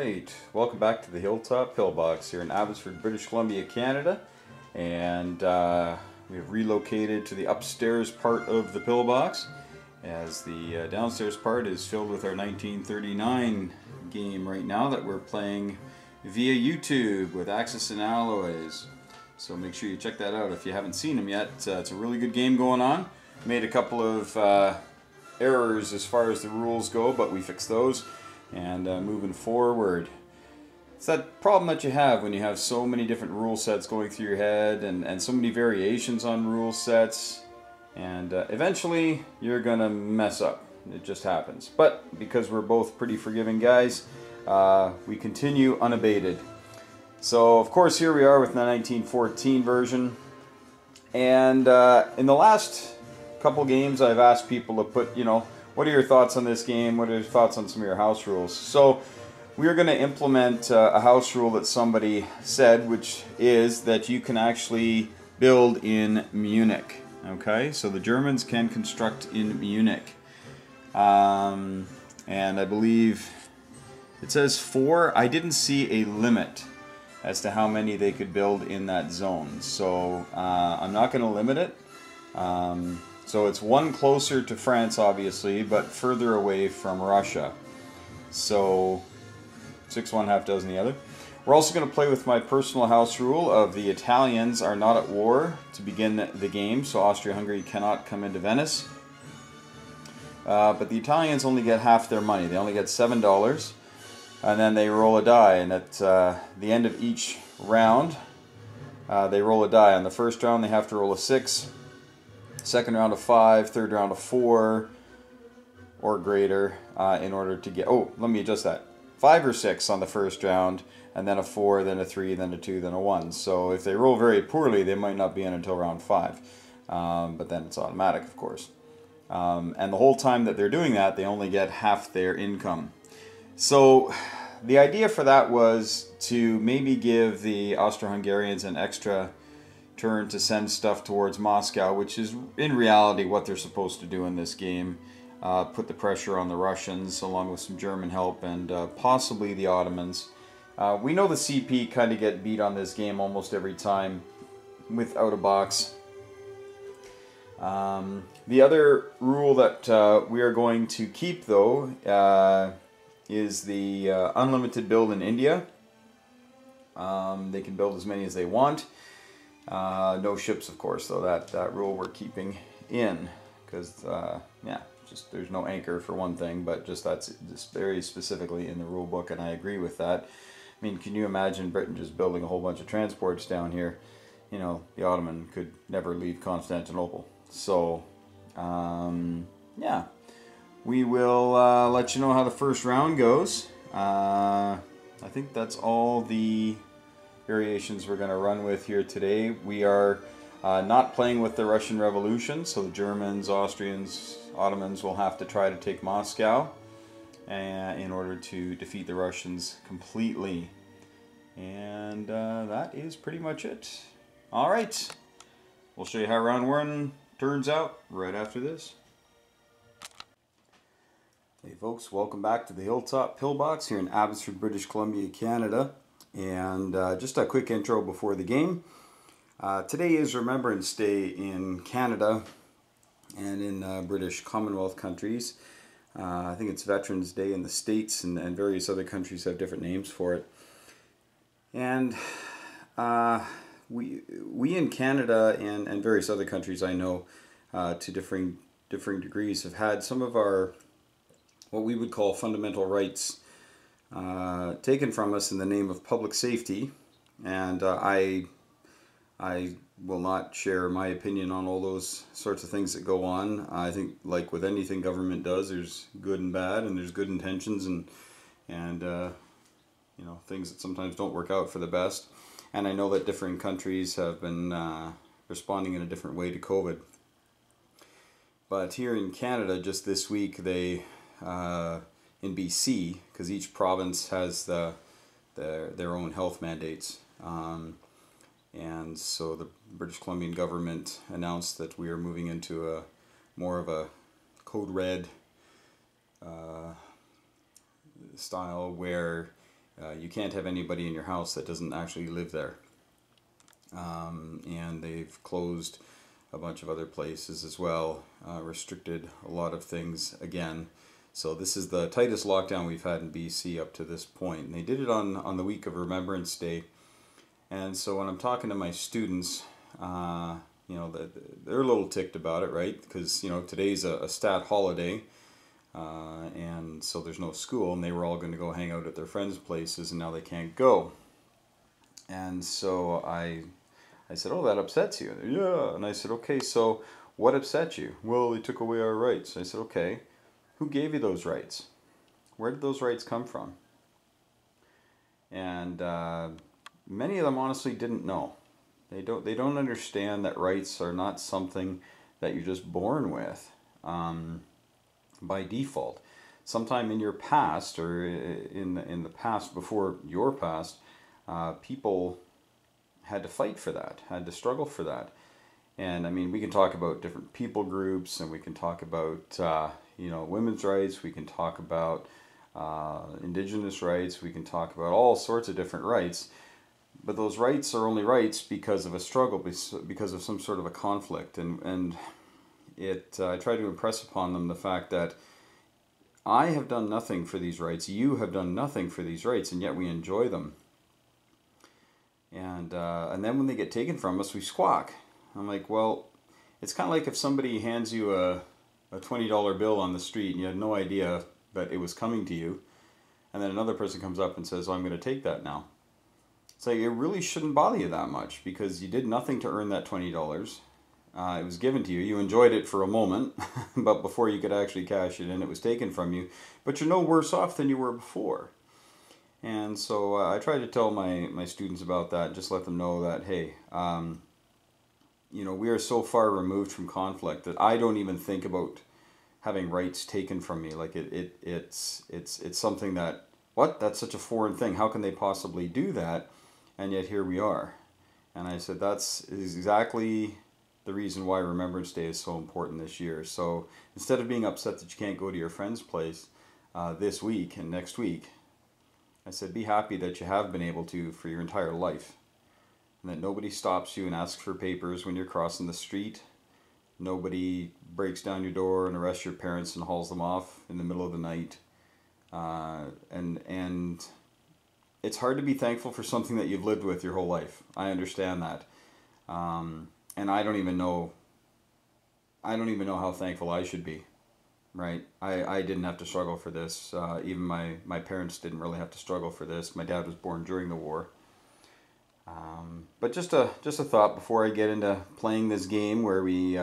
Alright, welcome back to the Hilltop Pillbox here in Abbotsford, British Columbia, Canada. And we have relocated to the upstairs part of the pillbox, as the downstairs part is filled with our 1939 game right now that we're playing via YouTube with Axis and Alloys. So make sure you check that out if you haven't seen them yet. It's a really good game going on. Made a couple of errors as far as the rules go, but we fixed those. And moving forward, it's that problem that you have when you have so many different rule sets going through your head and so many variations on rule sets, and eventually you're gonna mess up. It just happens. But because we're both pretty forgiving guys, we continue unabated. So of course here we are with the 1914 version, and in the last couple games I've asked people to put, what are your thoughts on this game? What are your thoughts on some of your house rules? So we are going to implement a house rule that somebody said, which is that you can actually build in Munich. Okay, so the Germans can construct in Munich. And I believe it says 4. I didn't see a limit as to how many they could build in that zone. So I'm not going to limit it. So it's one closer to France, obviously, but further away from Russia. So 6 one, half dozen the other. We're also going to play with my personal house rule of the Italians are not at war to begin the game, so Austria-Hungary cannot come into Venice. But the Italians only get half their money. They only get $7, and then they roll a die, and at the end of each round, they roll a die. On the first round, they have to roll a 6. Second round of 5, third round of 4 or greater in order to get, let me adjust that, 5 or 6 on the first round, and then a 4, then a 3, then a 2, then a 1. So if they roll very poorly, they might not be in until round 5, but then it's automatic, of course. And the whole time that they're doing that, they only get half their income. So the idea for that was to maybe give the Austro-Hungarians an extra turn to send stuff towards Moscow, which is in reality what they're supposed to do in this game. Put the pressure on the Russians along with some German help and possibly the Ottomans. We know the CP kind of get beat on this game almost every time without a box. The other rule that we are going to keep, though, is the unlimited build in India. They can build as many as they want. No ships, of course, though. That rule we're keeping in, because just there's no anchor for one thing, but that's just very specifically in the rule book, and I agree with that. I mean, can you imagine Britain just building a whole bunch of transports down here? The Ottoman could never leave Constantinople. So we will let you know how the first round goes. I think that's all the variations we're going to run with here today. We are not playing with the Russian Revolution, so the Germans, Austrians, Ottomans will have to try to take Moscow in order to defeat the Russians completely. And that is pretty much it. Alright, we'll show you how round 1 turns out right after this. Hey folks, welcome back to the Hilltop Pillbox here in Abbotsford, British Columbia, Canada. And just a quick intro before the game. Today is Remembrance Day in Canada and in British Commonwealth countries. I think it's Veterans Day in the States, and various other countries have different names for it. And we in Canada and various other countries, I know, to differing degrees, have had some of our, what we would call fundamental rights taken from us in the name of public safety, and I will not share my opinion on all those sorts of things that go on. I think, like with anything government does, there's good and bad, and there's good intentions and things that sometimes don't work out for the best. And I know that different countries have been responding in a different way to COVID. But here in Canada, just this week, they in BC, because each province has their own health mandates. And so the British Columbian government announced that we are moving into more of a code red style, where you can't have anybody in your house that doesn't actually live there. And they've closed a bunch of other places as well, restricted a lot of things again. So this is the tightest lockdown we've had in BC up to this point. And they did it on the week of Remembrance Day. And so when I'm talking to my students, you know, they're a little ticked about it, right? Because, you know, today's a stat holiday, and so there's no school, and they were all going to go hang out at their friends' places, and now they can't go. And so I said, oh, that upsets you? Yeah. And I said, okay, so what upset you? Well, they took away our rights. I said, okay, who gave you those rights? Where did those rights come from? And many of them honestly didn't know. They don't understand that rights are not something that you're just born with by default. Sometime in your past, or in the past before your past, people had to fight for that, had to struggle for that. And I mean, we can talk about different people groups, and we can talk about you know, women's rights, we can talk about indigenous rights, we can talk about all sorts of different rights. But those rights are only rights because of a struggle, because of some sort of a conflict. And I try to impress upon them the fact that I have done nothing for these rights, you have done nothing for these rights, and yet we enjoy them. And then when they get taken from us, we squawk. I'm like, well, it's kind of like if somebody hands you a $20 bill on the street and you had no idea that it was coming to you, and then another person comes up and says, oh, I'm going to take that now. It's like, it really shouldn't bother you that much, because you did nothing to earn that $20. It was given to you. You enjoyed it for a moment, but before you could actually cash it in, it was taken from you. But you're no worse off than you were before. And so I try to tell my students about that, just let them know that, hey, you know, we are so far removed from conflict that I don't even think about having rights taken from me. Like, it's something that, what? That's such a foreign thing. How can they possibly do that? And yet here we are. And I said, that's exactly the reason why Remembrance Day is so important this year. So instead of being upset that you can't go to your friend's place this week and next week, I said, be happy that you have been able to for your entire life. And that nobody stops you and asks for papers when you're crossing the street. Nobody breaks down your door and arrests your parents and hauls them off in the middle of the night. And it's hard to be thankful for something that you've lived with your whole life. I understand that. And I don't even know how thankful I should be, right? I didn't have to struggle for this. Even my parents didn't really have to struggle for this. My dad was born during the war. But just a thought before I get into playing this game where we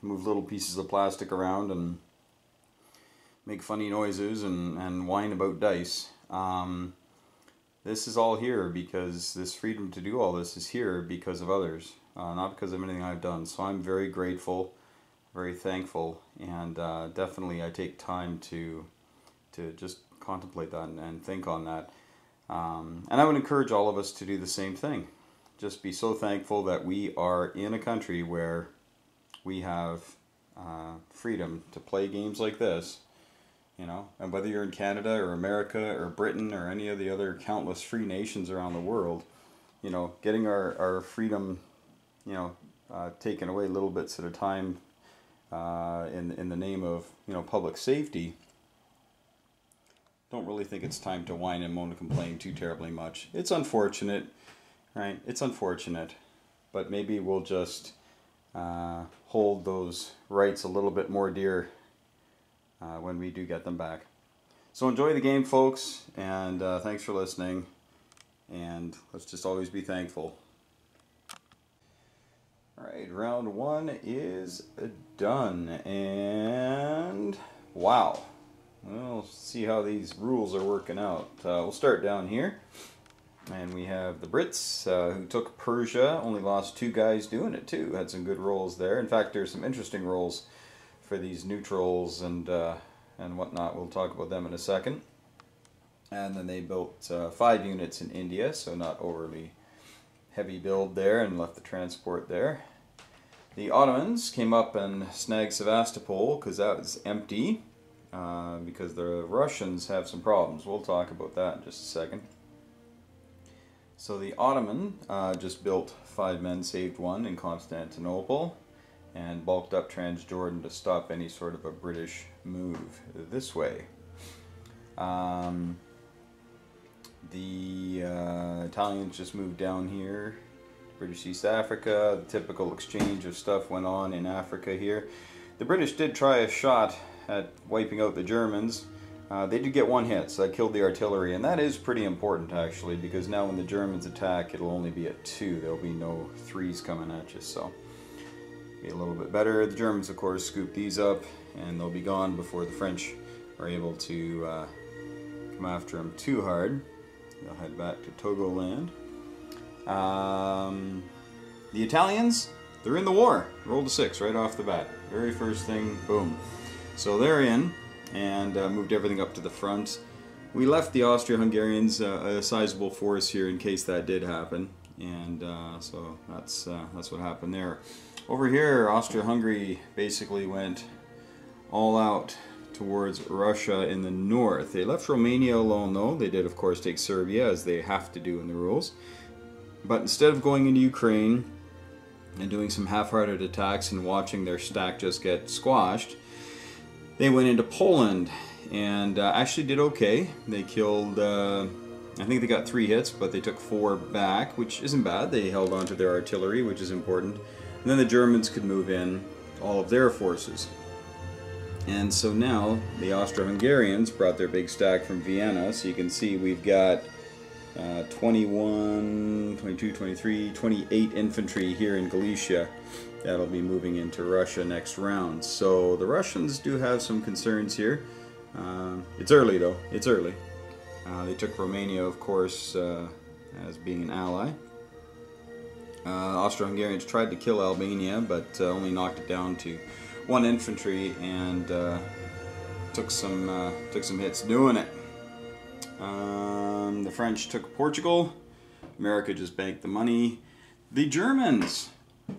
move little pieces of plastic around and make funny noises and whine about dice. This is all here because this freedom to do all this is here because of others, not because of anything I've done. So I'm very grateful, very thankful, and definitely I take time to just contemplate that and think on that. And I would encourage all of us to do the same thing. Just be so thankful that we are in a country where we have freedom to play games like this. You know, and whether you're in Canada or America or Britain or any of the other countless free nations around the world, you know, getting our freedom, you know, taken away little bits at a time in the name of, you know, public safety. Don't really think it's time to whine and moan and complain too terribly much. It's unfortunate, right? It's unfortunate, but maybe we'll just hold those rights a little bit more dear when we do get them back. So enjoy the game, folks, and thanks for listening, and let's just always be thankful. Alright, round one is done, and wow. We'll see how these rules are working out. We'll start down here, and we have the Brits who took Persia, only lost 2 guys doing it too, had some good rolls there. In fact, there's some interesting rolls for these neutrals and whatnot. We'll talk about them in a second. And then they built 5 units in India, so not overly heavy build there, and left the transport there. The Ottomans came up and snagged Sevastopol because that was empty, because the Russians have some problems. We'll talk about that in just a second. So the Ottoman just built 5 men, saved 1 in Constantinople, and bulked up Transjordan to stop any sort of a British move this way. The Italians just moved down here, British East Africa. The typical exchange of stuff went on in Africa here. The British did try a shot at wiping out the Germans. They did get 1 hit, so that killed the artillery, and that is pretty important actually, because now when the Germans attack, it'll only be at 2. There'll be no 3s coming at you, so be a little bit better. The Germans, of course, scoop these up, and they'll be gone before the French are able to come after them too hard. They'll head back to Togoland. The Italians, they're in the war. Rolled a 6 right off the bat. Very first thing, boom. So they're in, and moved everything up to the front. We left the Austro-Hungarians a sizable force here in case that did happen, and so that's what happened there. Over here, Austria-Hungary basically went all out towards Russia in the north. They left Romania alone though. They did of course take Serbia, as they have to do in the rules. But instead of going into Ukraine and doing some half-hearted attacks and watching their stack just get squashed, they went into Poland and actually did okay. They killed, I think they got 3 hits, but they took 4 back, which isn't bad. They held on to their artillery, which is important. And then the Germans could move in all of their forces. And so now the Austro-Hungarians brought their big stack from Vienna. So you can see we've got 21, 22, 23, 28 infantry here in Galicia. That'll be moving into Russia next round. So the Russians do have some concerns here. It's early though, it's early. They took Romania, of course, as being an ally. Austro-Hungarians tried to kill Albania, but only knocked it down to 1 infantry and took some hits doing it. The French took Portugal. America just banked the money. The Germans.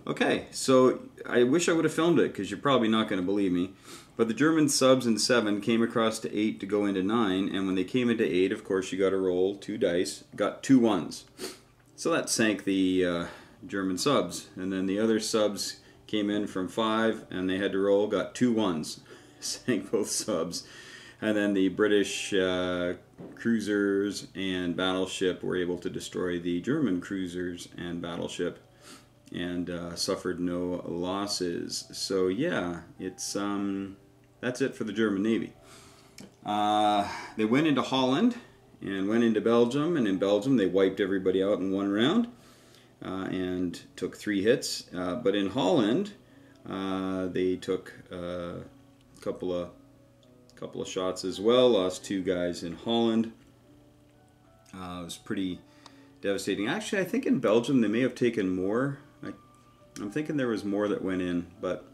Okay, so I wish I would have filmed it because you're probably not going to believe me. But the German subs in 7 came across to 8 to go into 9, and when they came into 8, of course, you got to roll 2 dice. Got 2 1s. So that sank the German subs, and then the other subs came in from 5 and they had to roll, got 2 1s, sank both subs, and then the British cruisers and battleship were able to destroy the German cruisers and battleship and suffered no losses. So yeah, it's that's it for the German Navy. They went into Holland and went into Belgium, and in Belgium they wiped everybody out in 1 round. And took 3 hits, but in Holland they took a couple of shots as well. Lost 2 guys in Holland. It was pretty devastating. Actually, I think in Belgium they may have taken more. I'm thinking there was more that went in, but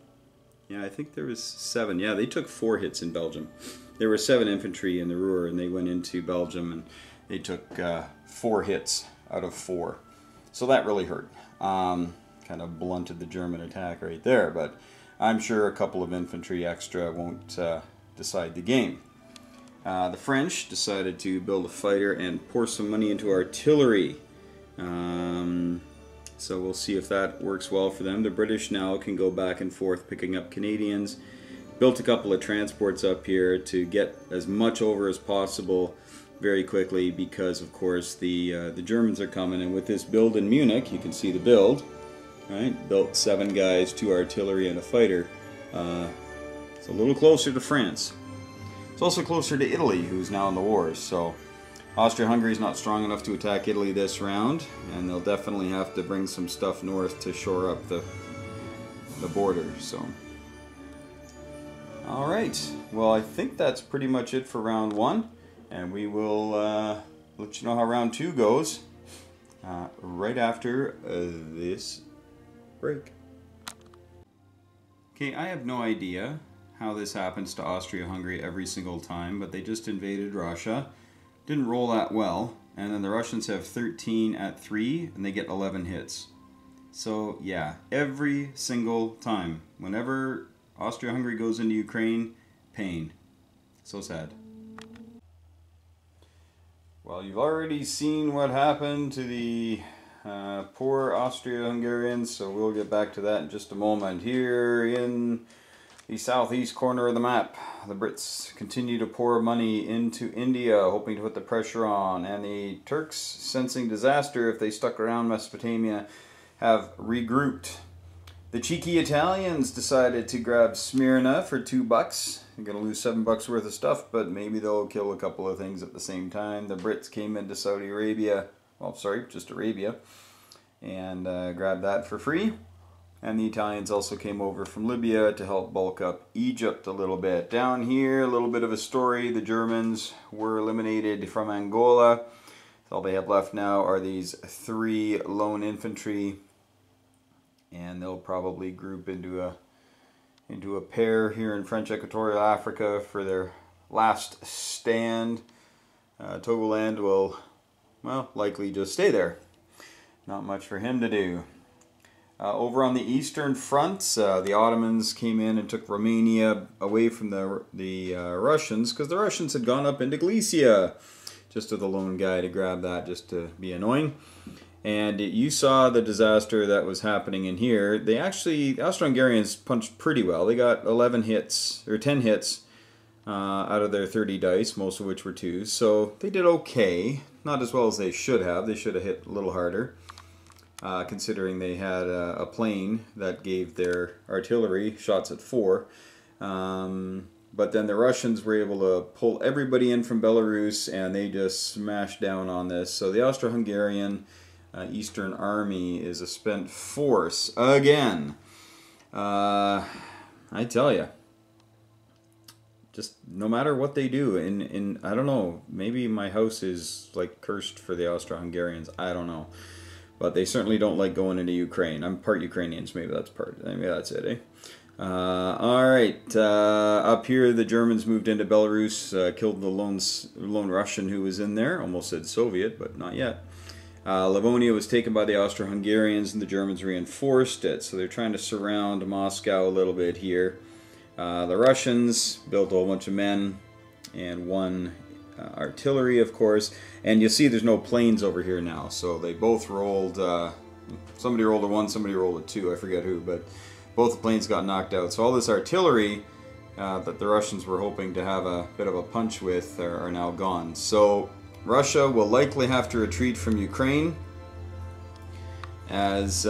yeah, I think there was 7. Yeah, they took 4 hits in Belgium. There were 7 infantry in the Ruhr, and they went into Belgium and they took 4 hits out of 4. So that really hurt. Kind of blunted the German attack right there, but I'm sure a couple of infantry extra won't decide the game. The French decided to build a fighter and pour some money into artillery. So we'll see if that works well for them. The British now can go back and forth picking up Canadians. Built a couple of transports up here to get as much over as possible very quickly, because of course the Germans are coming, and with this build in Munich, you can see the build, right? Built 7 guys, 2 artillery and a fighter. It's a little closer to France. It's also closer to Italy, who's now in the wars. So Austria-Hungary is not strong enough to attack Italy this round, and they'll definitely have to bring some stuff north to shore up the border. So all right, well, I think that's pretty much it for round 1. And we will let you know how round 2 goes right after this break. Okay, I have no idea how this happens to Austria-Hungary every single time, but they just invaded Russia. Didn't roll that well, and then the Russians have 13 at 3, and they get 11 hits. So yeah, every single time, whenever Austria-Hungary goes into Ukraine, pain. So sad. Well, you've already seen what happened to the poor Austro-Hungarians, so we'll get back to that in just a moment. Here in the southeast corner of the map, the Brits continue to pour money into India, hoping to put the pressure on, and the Turks, sensing disaster if they stuck around Mesopotamia, have regrouped. The cheeky Italians decided to grab Smyrna for $2. They're going to lose $7 worth of stuff, but maybe they'll kill a couple of things at the same time. The Brits came into Saudi Arabia, well, sorry, just Arabia, and grabbed that for free. And the Italians also came over from Libya to help bulk up Egypt a little bit. Down here, a little bit of a story. The Germans were eliminated from Angola. All they have left now are these 3 lone infantry, and they'll probably group into a pair here in French Equatorial Africa for their last stand. Togoland will, well, likely just stay there. Not much for him to do. Over on the Eastern Front, the Ottomans came in and took Romania away from the Russians, because the Russians had gone up into Galicia. Just with a lone guy to grab that, just to be annoying. And you saw the disaster that was happening in here. The Austro-Hungarians punched pretty well. They got 11 hits, or 10 hits out of their 30 dice, most of which were 2s. So they did okay. Not as well as they should have. They should have hit a little harder, considering they had a plane that gave their artillery shots at 4. But then the Russians were able to pull everybody in from Belarus, and they just smashed down on this. So the Austro-Hungarian Eastern Army is a spent force again. I tell you, just no matter what they do, I don't know, maybe my house is like cursed for the Austro-Hungarians. I don't know, but they certainly don't like going into Ukraine. I'm part Ukrainian, so maybe that's it, eh? Alright, up here the Germans moved into Belarus, killed the lone Russian who was in there, almost said Soviet, but not yet. Livonia was taken by the Austro-Hungarians, and the Germans reinforced it, so they're trying to surround Moscow a little bit here. The Russians built a whole bunch of men and 1 artillery, of course, and you see there's no planes over here now, so they both rolled, somebody rolled a 1, somebody rolled a 2, I forget who, but both the planes got knocked out. So all this artillery that the Russians were hoping to have a bit of a punch with are now gone. So Russia will likely have to retreat from Ukraine, as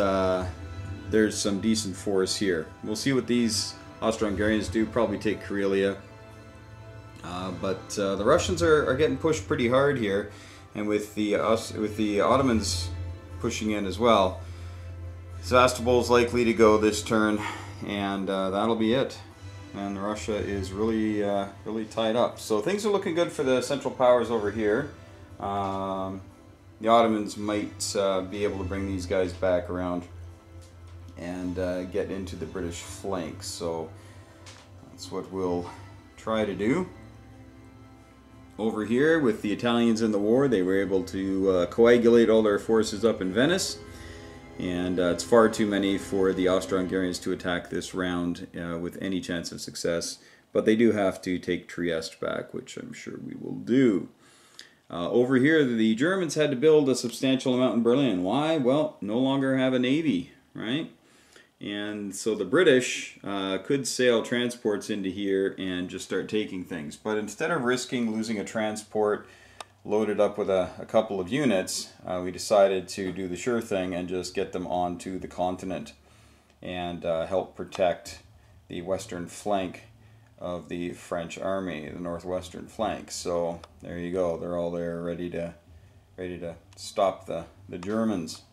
there's some decent force here. We'll see what these Austro-Hungarians do, probably take Karelia. But the Russians are getting pushed pretty hard here, and with the Ottomans pushing in as well, Sevastopol's likely to go this turn, and that'll be it. And Russia is really tied up. So things are looking good for the Central Powers over here. The Ottomans might be able to bring these guys back around and get into the British flank. So that's what we'll try to do. Over here, with the Italians in the war, they were able to coagulate all their forces up in Venice. And it's far too many for the Austro-Hungarians to attack this round with any chance of success. But they do have to take Trieste back, which I'm sure we will do. Over here, the Germans had to build a substantial amount in Berlin. Why? Well, no longer have a navy, right? And so the British could sail transports into here and just start taking things. But instead of risking losing a transport loaded up with a couple of units, we decided to do the sure thing and just get them onto the continent and help protect the western flank of the French army, the northwestern flank. So there you go, they're all there ready to stop the Germans.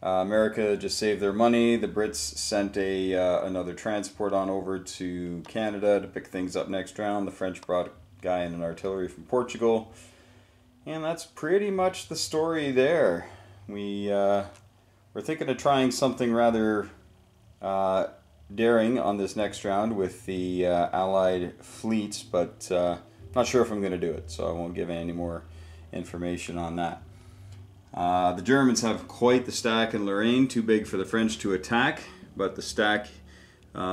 America just saved their money. The Brits sent another transport on over to Canada to pick things up next round. The French brought a guy and an artillery from Portugal. And that's pretty much the story there. We're thinking of trying something rather daring on this next round with the Allied fleets, but not sure if I'm going to do it, so I won't give any more information on that. The Germans have quite the stack in Lorraine, too big for the French to attack, but the stack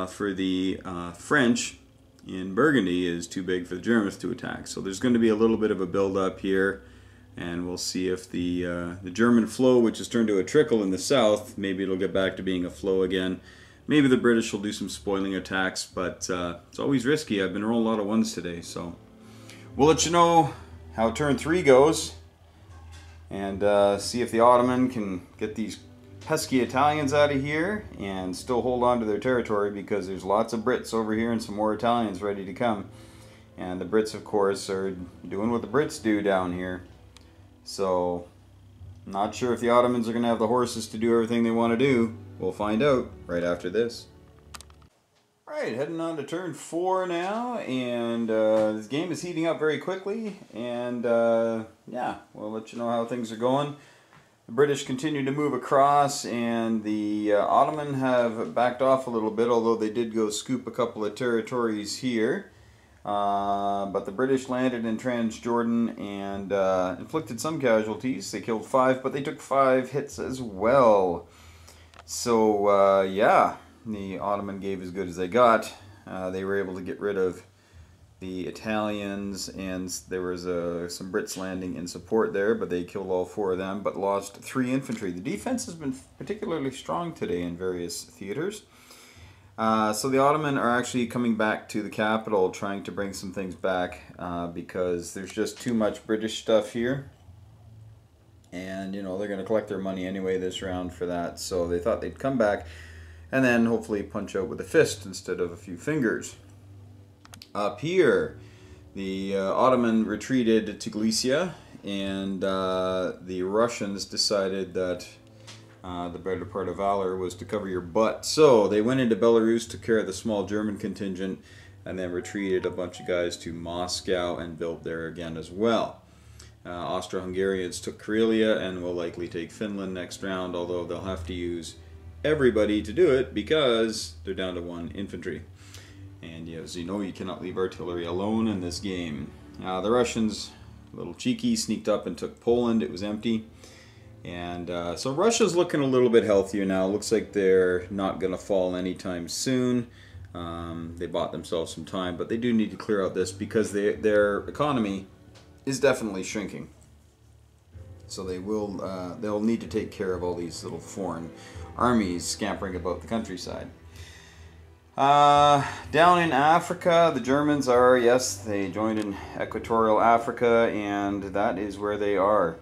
for the French in Burgundy is too big for the Germans to attack. So there's going to be a little bit of a build-up here. And we'll see if the German flow, which has turned to a trickle in the south, maybe it'll get back to being a flow again. Maybe the British will do some spoiling attacks, but it's always risky. I've been rolling a lot of ones today, so we'll let you know how turn 3 goes, and see if the Ottoman can get these pesky Italians out of here and still hold on to their territory, because there's lots of Brits over here and some more Italians ready to come. And the Brits, of course, are doing what the Brits do down here. So, not sure if the Ottomans are going to have the horses to do everything they want to do. We'll find out right after this. Alright, heading on to turn 4 now, and this game is heating up very quickly, and yeah, we'll let you know how things are going. The British continue to move across, and the Ottoman have backed off a little bit, although they did go scoop a couple of territories here. But the British landed in Transjordan and inflicted some casualties. They killed 5, but they took 5 hits as well. So, yeah, the Ottoman gave as good as they got. They were able to get rid of the Italians, and there was some Brits landing in support there, but they killed all 4 of them, but lost 3 infantry. The defense has been particularly strong today in various theaters. So the Ottoman are actually coming back to the capital, trying to bring some things back, because there's just too much British stuff here. And, you know, they're going to collect their money anyway this round for that. So they thought they'd come back and then hopefully punch out with a fist instead of a few fingers. Up here, the Ottoman retreated to Galicia, and the Russians decided that the better part of valor was to cover your butt. So they went into Belarus, took care of the small German contingent, and then retreated a bunch of guys to Moscow and built there again as well. Austro-Hungarians took Karelia and will likely take Finland next round, although they'll have to use everybody to do it because they're down to 1 infantry. And as you know, you cannot leave artillery alone in this game. The Russians, a little cheeky, sneaked up and took Poland. It was empty. And so Russia's looking a little bit healthier now. Looks like they're not going to fall anytime soon. They bought themselves some time, but they do need to clear out this because their economy is definitely shrinking. So they'll need to take care of all these little foreign armies scampering about the countryside. Down in Africa, the Germans are, yes, they joined in Equatorial Africa, and that is where they are.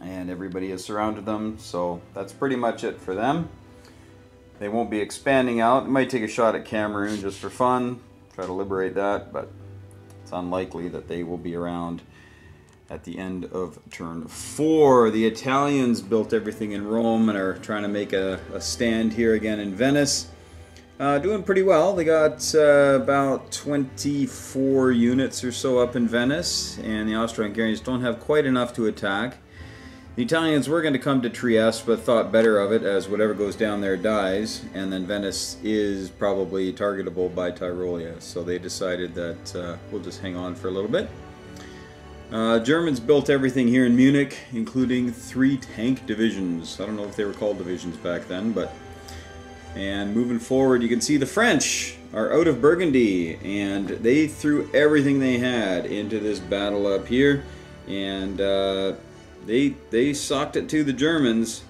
And everybody has surrounded them, so that's pretty much it for them. They won't be expanding out. They might take a shot at Cameroon just for fun, try to liberate that, but it's unlikely that they will be around at the end of turn 4. The Italians built everything in Rome and are trying to make a stand here again in Venice. Doing pretty well. They got about 24 units or so up in Venice, and the Austro-Hungarians don't have quite enough to attack. The Italians were going to come to Trieste, but thought better of it, as whatever goes down there dies, and then Venice is probably targetable by Tyrolia, so they decided that we'll just hang on for a little bit. Germans built everything here in Munich, including 3 tank divisions. I don't know if they were called divisions back then, but... And moving forward, you can see the French are out of Burgundy, and they threw everything they had into this battle up here, and they socked it to the Germans,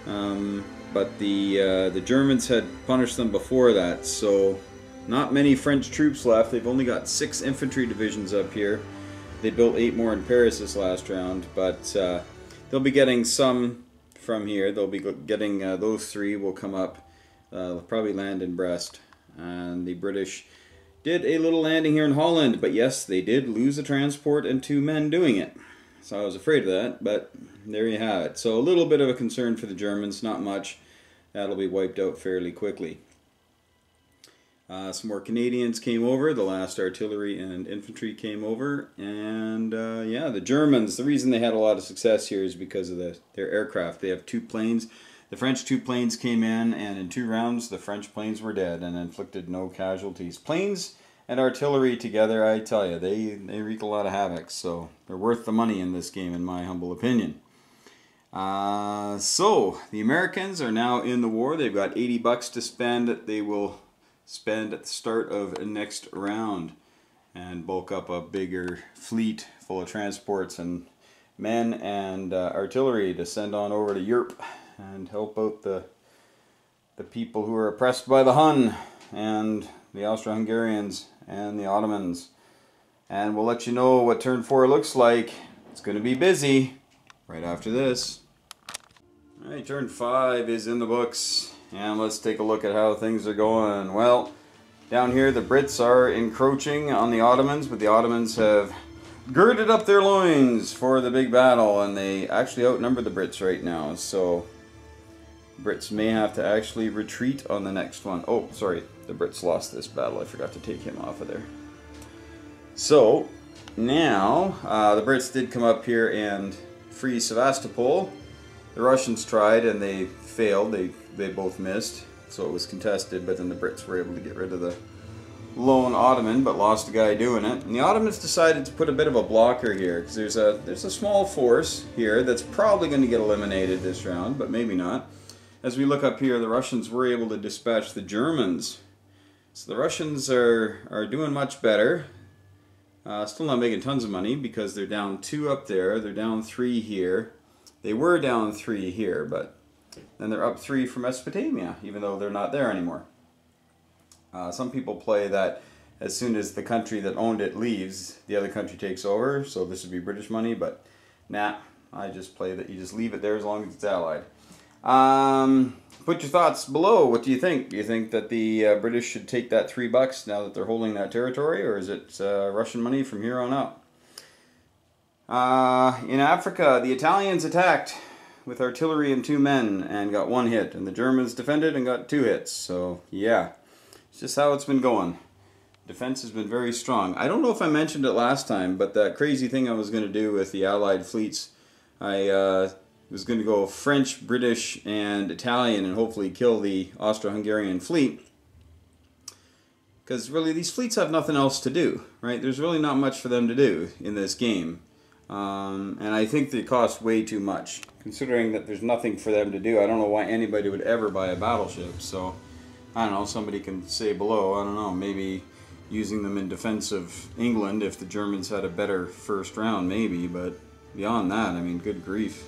but the Germans had punished them before that, so not many French troops left. They've only got 6 infantry divisions up here. They built 8 more in Paris this last round, but they'll be getting some from here. They'll be getting those 3 will come up. They'll probably land in Brest. And the British did a little landing here in Holland, but yes, they did lose a transport and 2 men doing it. So I was afraid of that, but there you have it. So a little bit of a concern for the Germans, not much. That'll be wiped out fairly quickly. Some more Canadians came over. The last artillery and infantry came over. And yeah, the Germans, the reason they had a lot of success here is because of their aircraft. They have 2 planes. The French 2 planes came in, and in 2 rounds, the French planes were dead and inflicted no casualties. Planes and artillery together, I tell you, they wreak a lot of havoc. So they're worth the money in this game, in my humble opinion. So the Americans are now in the war. They've got $80 to spend. They will spend at the start of next round and bulk up a bigger fleet full of transports and men and artillery to send on over to Europe and help out the people who are oppressed by the Hun and the Austro-Hungarians and the Ottomans. And we'll let you know what turn 4 looks like. It's going to be busy right after this. Alright, turn 5 is in the books, and let's take a look at how things are going. Well, down here the Brits are encroaching on the Ottomans, but the Ottomans have girded up their loins for the big battle, and they actually outnumber the Brits right now, so Brits may have to actually retreat on the next one. Oh, sorry, the Brits lost this battle. I forgot to take him off of there. So, now, the Brits did come up here and free Sevastopol. The Russians tried and they failed. They both missed, so it was contested, but then the Brits were able to get rid of the lone Ottoman, but lost a guy doing it. And the Ottomans decided to put a bit of a blocker here, because there's a small force here that's probably going to get eliminated this round, but maybe not. As we look up here, the Russians were able to dispatch the Germans. So the Russians are doing much better. Still not making tons of money because they're down 2 up there, they're down 3 here. They were down 3 here, but then they're up 3 for Mesopotamia, even though they're not there anymore. Some people play that as soon as the country that owned it leaves, the other country takes over, so this would be British money, but nah, I just play that you just leave it there as long as it's allied. Put your thoughts below. What do you think? Do you think that the British should take that $3 now that they're holding that territory, or is it Russian money from here on out? In Africa, the Italians attacked with artillery and 2 men and got 1 hit, and the Germans defended and got 2 hits. So yeah, it's just how it's been going. Defense has been very strong. I don't know if I mentioned it last time, but that crazy thing I was going to do with the Allied fleets, I was going to go French, British, and Italian and hopefully kill the Austro-Hungarian fleet. Because really these fleets have nothing else to do, right? There's really not much for them to do in this game. And I think they cost way too much. Considering that there's nothing for them to do, I don't know why anybody would ever buy a battleship. So, I don't know, somebody can say below, I don't know, maybe using them in defense of England if the Germans had a better first round, maybe. But beyond that, I mean, good grief.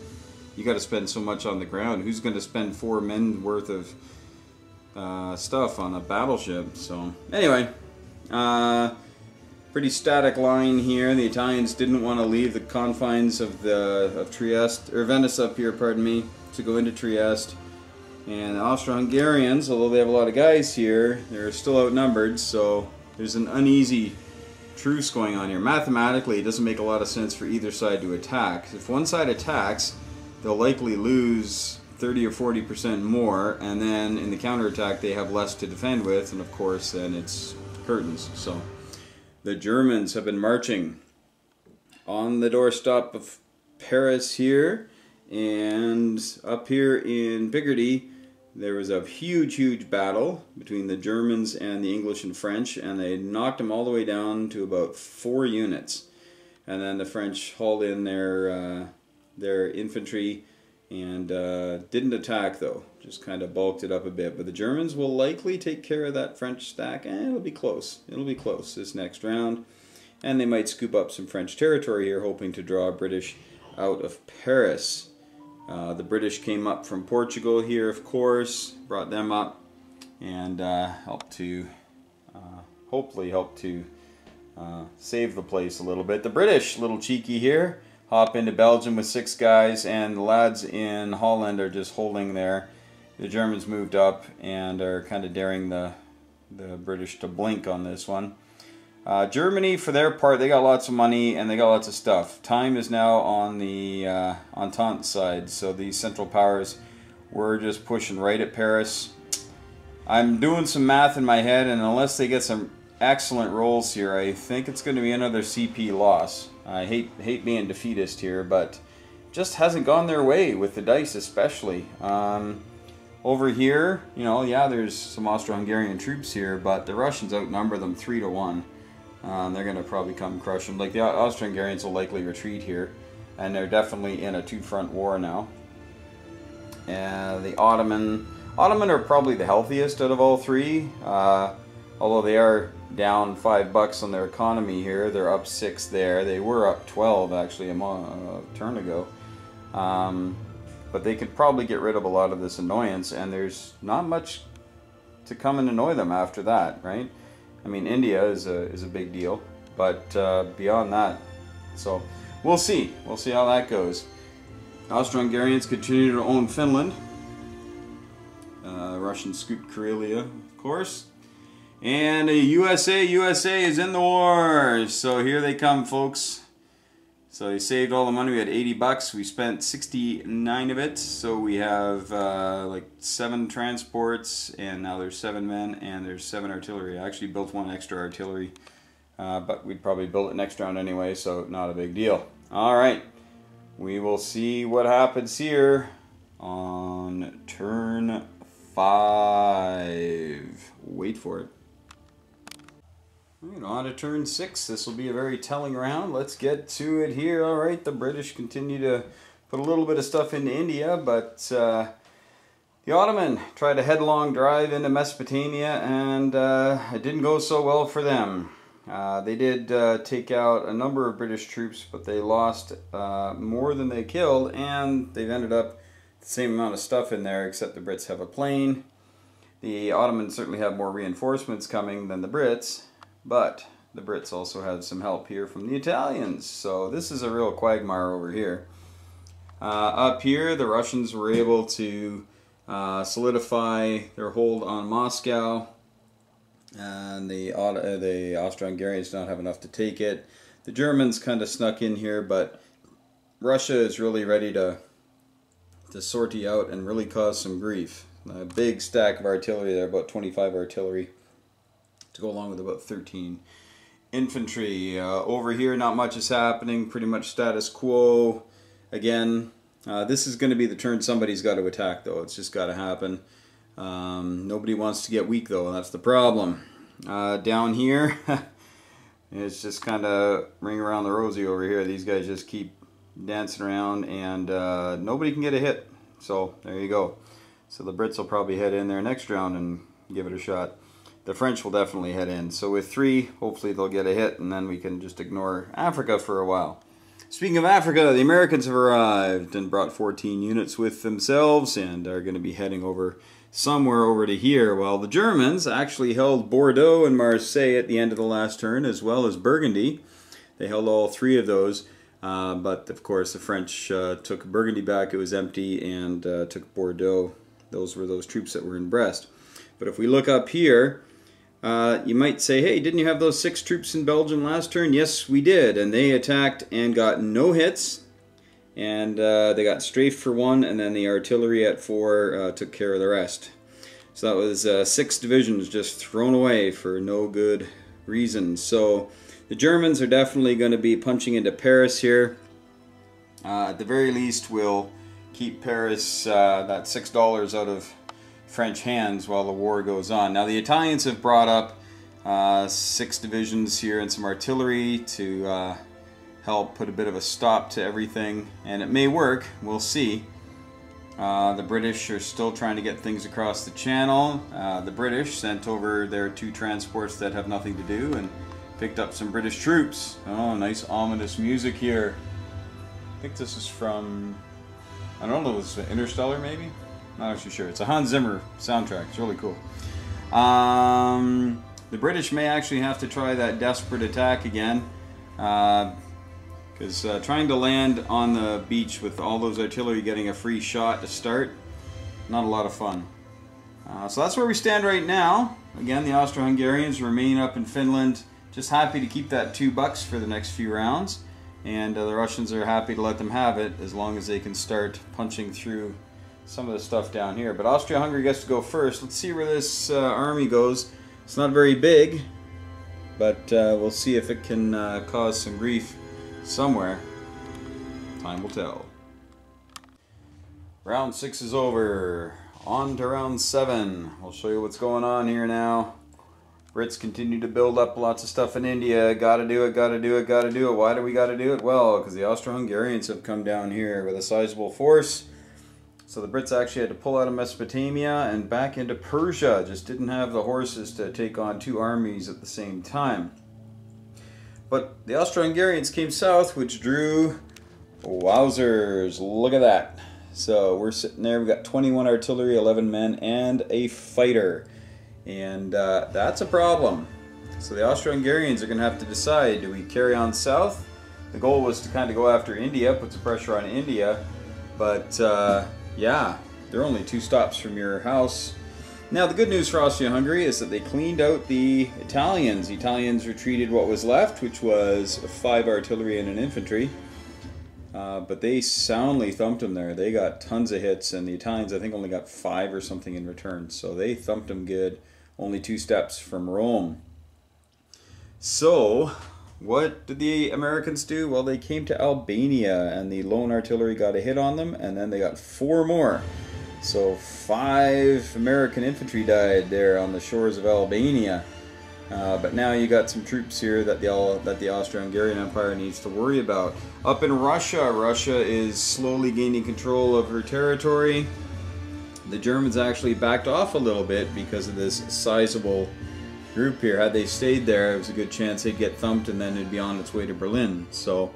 You got to spend so much on the ground. Who's going to spend 4 men worth of stuff on a battleship? So, anyway, pretty static line here. The Italians didn't want to leave the confines of Trieste, or Venice up here, pardon me, to go into Trieste. And the Austro-Hungarians, although they have a lot of guys here, they're still outnumbered, so there's an uneasy truce going on here. Mathematically, it doesn't make a lot of sense for either side to attack. If one side attacks, they'll likely lose 30 or 40% more, and then in the counterattack they have less to defend with, and of course then it's curtains. So the Germans have been marching on the doorstep of Paris here, and up here in Picardy there was a huge battle between the Germans and the English and French, and they knocked them all the way down to about 4 units. And then the French hauled in their infantry and didn't attack though, just kind of bulked it up a bit. But the Germans will likely take care of that French stack, and it'll be close. It'll be close this next round. And they might scoop up some French territory here, hoping to draw British out of Paris. The British came up from Portugal here, of course, brought them up, and helped to, hopefully helped to save the place a little bit. The British, a little cheeky here, hop into Belgium with 6 guys, and the lads in Holland are just holding there. The Germans moved up and are kind of daring the British to blink on this one. Germany, for their part, they got lots of money and they got lots of stuff. Time is now on the Entente side, so these Central Powers were just pushing right at Paris. I'm doing some math in my head, and unless they get some excellent rolls here, I think it's going to be another CP loss. I hate being defeatist here, but just hasn't gone their way with the dice, especially. Over here, you know, yeah, there's some Austro-Hungarian troops here, but the Russians outnumber them 3 to 1. They're going to probably come crush them. Like, the Austro-Hungarians will likely retreat here, and they're definitely in a 2-front war now. The Ottoman are probably the healthiest out of all 3, although they are down $5 on their economy here. They're up 6 there. They were up 12 actually a turn ago. But they could probably get rid of a lot of this annoyance, and there's not much to come and annoy them after that, right? I mean, India is a big deal, but beyond that, so we'll see. We'll see how that goes. Austro-Hungarians continue to own Finland. Russians scooped Karelia, of course. And USA is in the war. So here they come, folks. So they saved all the money. We had $80. We spent 69 of it. So we have like 7 transports, and now there's 7 men, and there's 7 artillery. I actually built 1 extra artillery, but we'd probably build it next round anyway, so not a big deal. All right, we will see what happens here on turn 5. Wait for it. On to turn 6. This will be a very telling round. Let's get to it here. All right, the British continue to put a little bit of stuff into India, but the Ottoman tried a headlong drive into Mesopotamia, and it didn't go so well for them. They did take out a number of British troops, but they lost more than they killed, and they've ended up the same amount of stuff in there, except the Brits have a plane. The Ottomans certainly have more reinforcements coming than the Brits, but the Brits also have some help here from the Italians. So this is a real quagmire over here. Up here, the Russians were able to solidify their hold on Moscow, and the Austro-Hungarians don't have enough to take it. The Germans kind of snuck in here, but Russia is really ready to sortie out and really cause some grief. A big stack of artillery there, about 25 artillery, to go along with about 13 infantry. Over here, not much is happening, pretty much status quo. Again, this is going to be the turn somebody's got to attack, though. It's just got to happen. Nobody wants to get weak, though, and that's the problem. Down here, it's just kind of ring around the rosy over here. These guys just keep dancing around, and nobody can get a hit. So there you go. So the Brits will probably head in there next round and give it a shot. The French will definitely head in. So with 3, hopefully they'll get a hit, and then we can just ignore Africa for a while. Speaking of Africa, the Americans have arrived and brought 14 units with themselves and are going to be heading over somewhere over to here, while the Germans actually held Bordeaux and Marseille at the end of the last turn, as well as Burgundy. They held all 3 of those, but of course the French took Burgundy back. It was empty, and took Bordeaux. Those were those troops that were in Brest. But if we look up here, you might say, hey, didn't you have those 6 troops in Belgium last turn? Yes, we did, and they attacked and got no hits, and they got strafed for 1, and then the artillery at 4 took care of the rest. So that was 6 divisions just thrown away for no good reason. So the Germans are definitely going to be punching into Paris here. At the very least, we'll keep Paris, that $6 out of French hands while the war goes on. Now the Italians have brought up 6 divisions here and some artillery to help put a bit of a stop to everything, and it may work. We'll see. The British are still trying to get things across the channel. The British sent over their 2 transports that have nothing to do and picked up some British troops. Oh, nice ominous music here. I think this is from, I don't know, this is Interstellar maybe? Not actually sure. It's a Hans Zimmer soundtrack. It's really cool. The British may actually have to try that desperate attack again, because trying to land on the beach with all those artillery getting a free shot to start, not a lot of fun. So that's where we stand right now. Again, the Austro-Hungarians remain up in Finland, just happy to keep that $2 for the next few rounds, and the Russians are happy to let them have it as long as they can start punching through some of the stuff down here. But Austria-Hungary gets to go first. Let's see where this army goes. It's not very big, but we'll see if it can cause some grief somewhere. Time will tell. Round 6 is over. On to round 7. I'll show you what's going on here now. Brits continue to build up lots of stuff in India. Gotta do it, gotta do it, gotta do it. Why do we gotta do it? Well, because the Austro-Hungarians have come down here with a sizable force. So the Brits actually had to pull out of Mesopotamia and back into Persia. Just didn't have the horses to take on two armies at the same time. But the Austro-Hungarians came south, which drew, wowzers, look at that. So we're sitting there, we've got 21 artillery, 11 men, and a fighter. And that's a problem. So the Austro-Hungarians are going to have to decide, do we carry on south? The goal was to kind of go after India, put some pressure on India. But yeah, they're only 2 stops from your house. Now the good news for Austria-Hungary is that they cleaned out the Italians. The Italians retreated what was left, which was 5 artillery and an infantry. But they soundly thumped them there. They got tons of hits, and the Italians I think only got 5 or something in return. So they thumped them good, only 2 steps from Rome. So what did the Americans do? Well, they came to Albania, and the lone artillery got a hit on them, and then they got 4 more. So 5 American infantry died there on the shores of Albania. But now you got some troops here that the Austro-Hungarian Empire needs to worry about. Up in Russia, Russia is slowly gaining control of her territory. The Germans actually backed off a little bit because of this sizable group here. Had they stayed there, it was a good chance they'd get thumped and then it'd be on its way to Berlin. So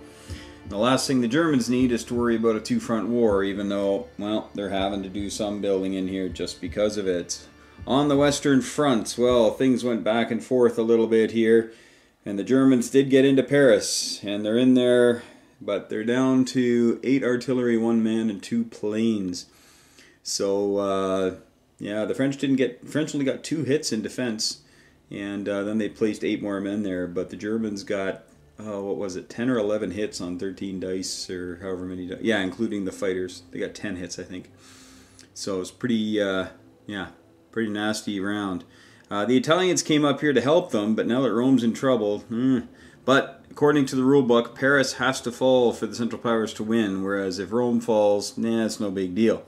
the last thing the Germans need is to worry about a 2-front war, even though, well, they're having to do some building in here just because of it. On the Western Front, well, things went back and forth a little bit here, and the Germans did get into Paris, and they're in there, but they're down to 8 artillery, 1 man, and 2 planes. So, yeah, the French only got 2 hits in defense, and then they placed 8 more men there, but the Germans got, what was it, 10 or 11 hits on 13 dice, or however many dice. Yeah, including the fighters. They got 10 hits, I think. So it's pretty, yeah, pretty nasty round. The Italians came up here to help them, but now that Rome's in trouble, but according to the rule book, Paris has to fall for the Central Powers to win, whereas if Rome falls, nah, it's no big deal.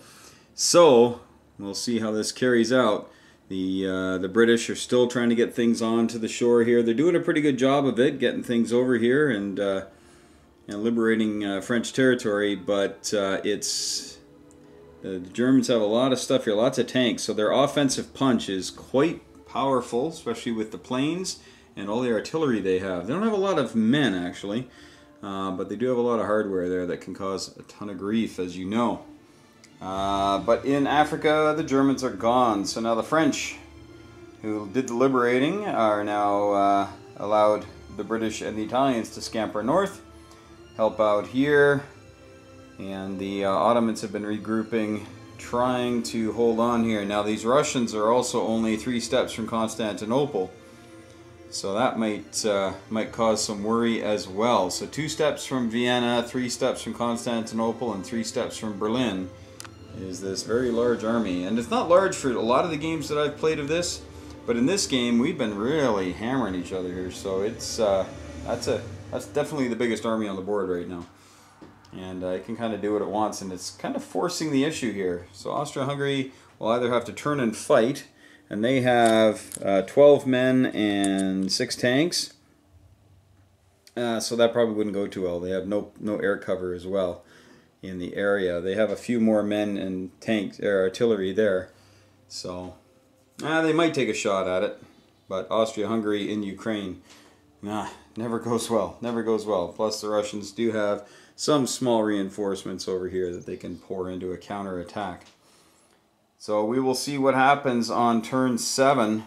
So we'll see how this carries out. The British are still trying to get things onto the shore here. They're doing a pretty good job of it, getting things over here and liberating French territory, but the Germans have a lot of stuff here, lots of tanks, so their offensive punch is quite powerful, especially with the planes and all the artillery they have. They don't have a lot of men, actually, but they do have a lot of hardware there that can cause a ton of grief, as you know. But in Africa, the Germans are gone, so now the French, who did the liberating, are now allowed the British and the Italians to scamper north, help out here. And the Ottomans have been regrouping, trying to hold on here. Now these Russians are also only 3 steps from Constantinople, so that might cause some worry as well. So 2 steps from Vienna, 3 steps from Constantinople, and 3 steps from Berlin is this very large army. And it's not large for a lot of the games that I've played of this, but in this game we've been really hammering each other here. So it's that's definitely the biggest army on the board right now. And it can kind of do what it wants, and it's kind of forcing the issue here. So Austria-Hungary will either have to turn and fight, and they have 12 men and 6 tanks. So that probably wouldn't go too well. They have no air cover as well in the area. They have a few more men and tanks or artillery there. So they might take a shot at it, but Austria-Hungary in Ukraine, never goes well. Never goes well. Plus the Russians do have some small reinforcements over here that they can pour into a counterattack. So we will see what happens on turn 7.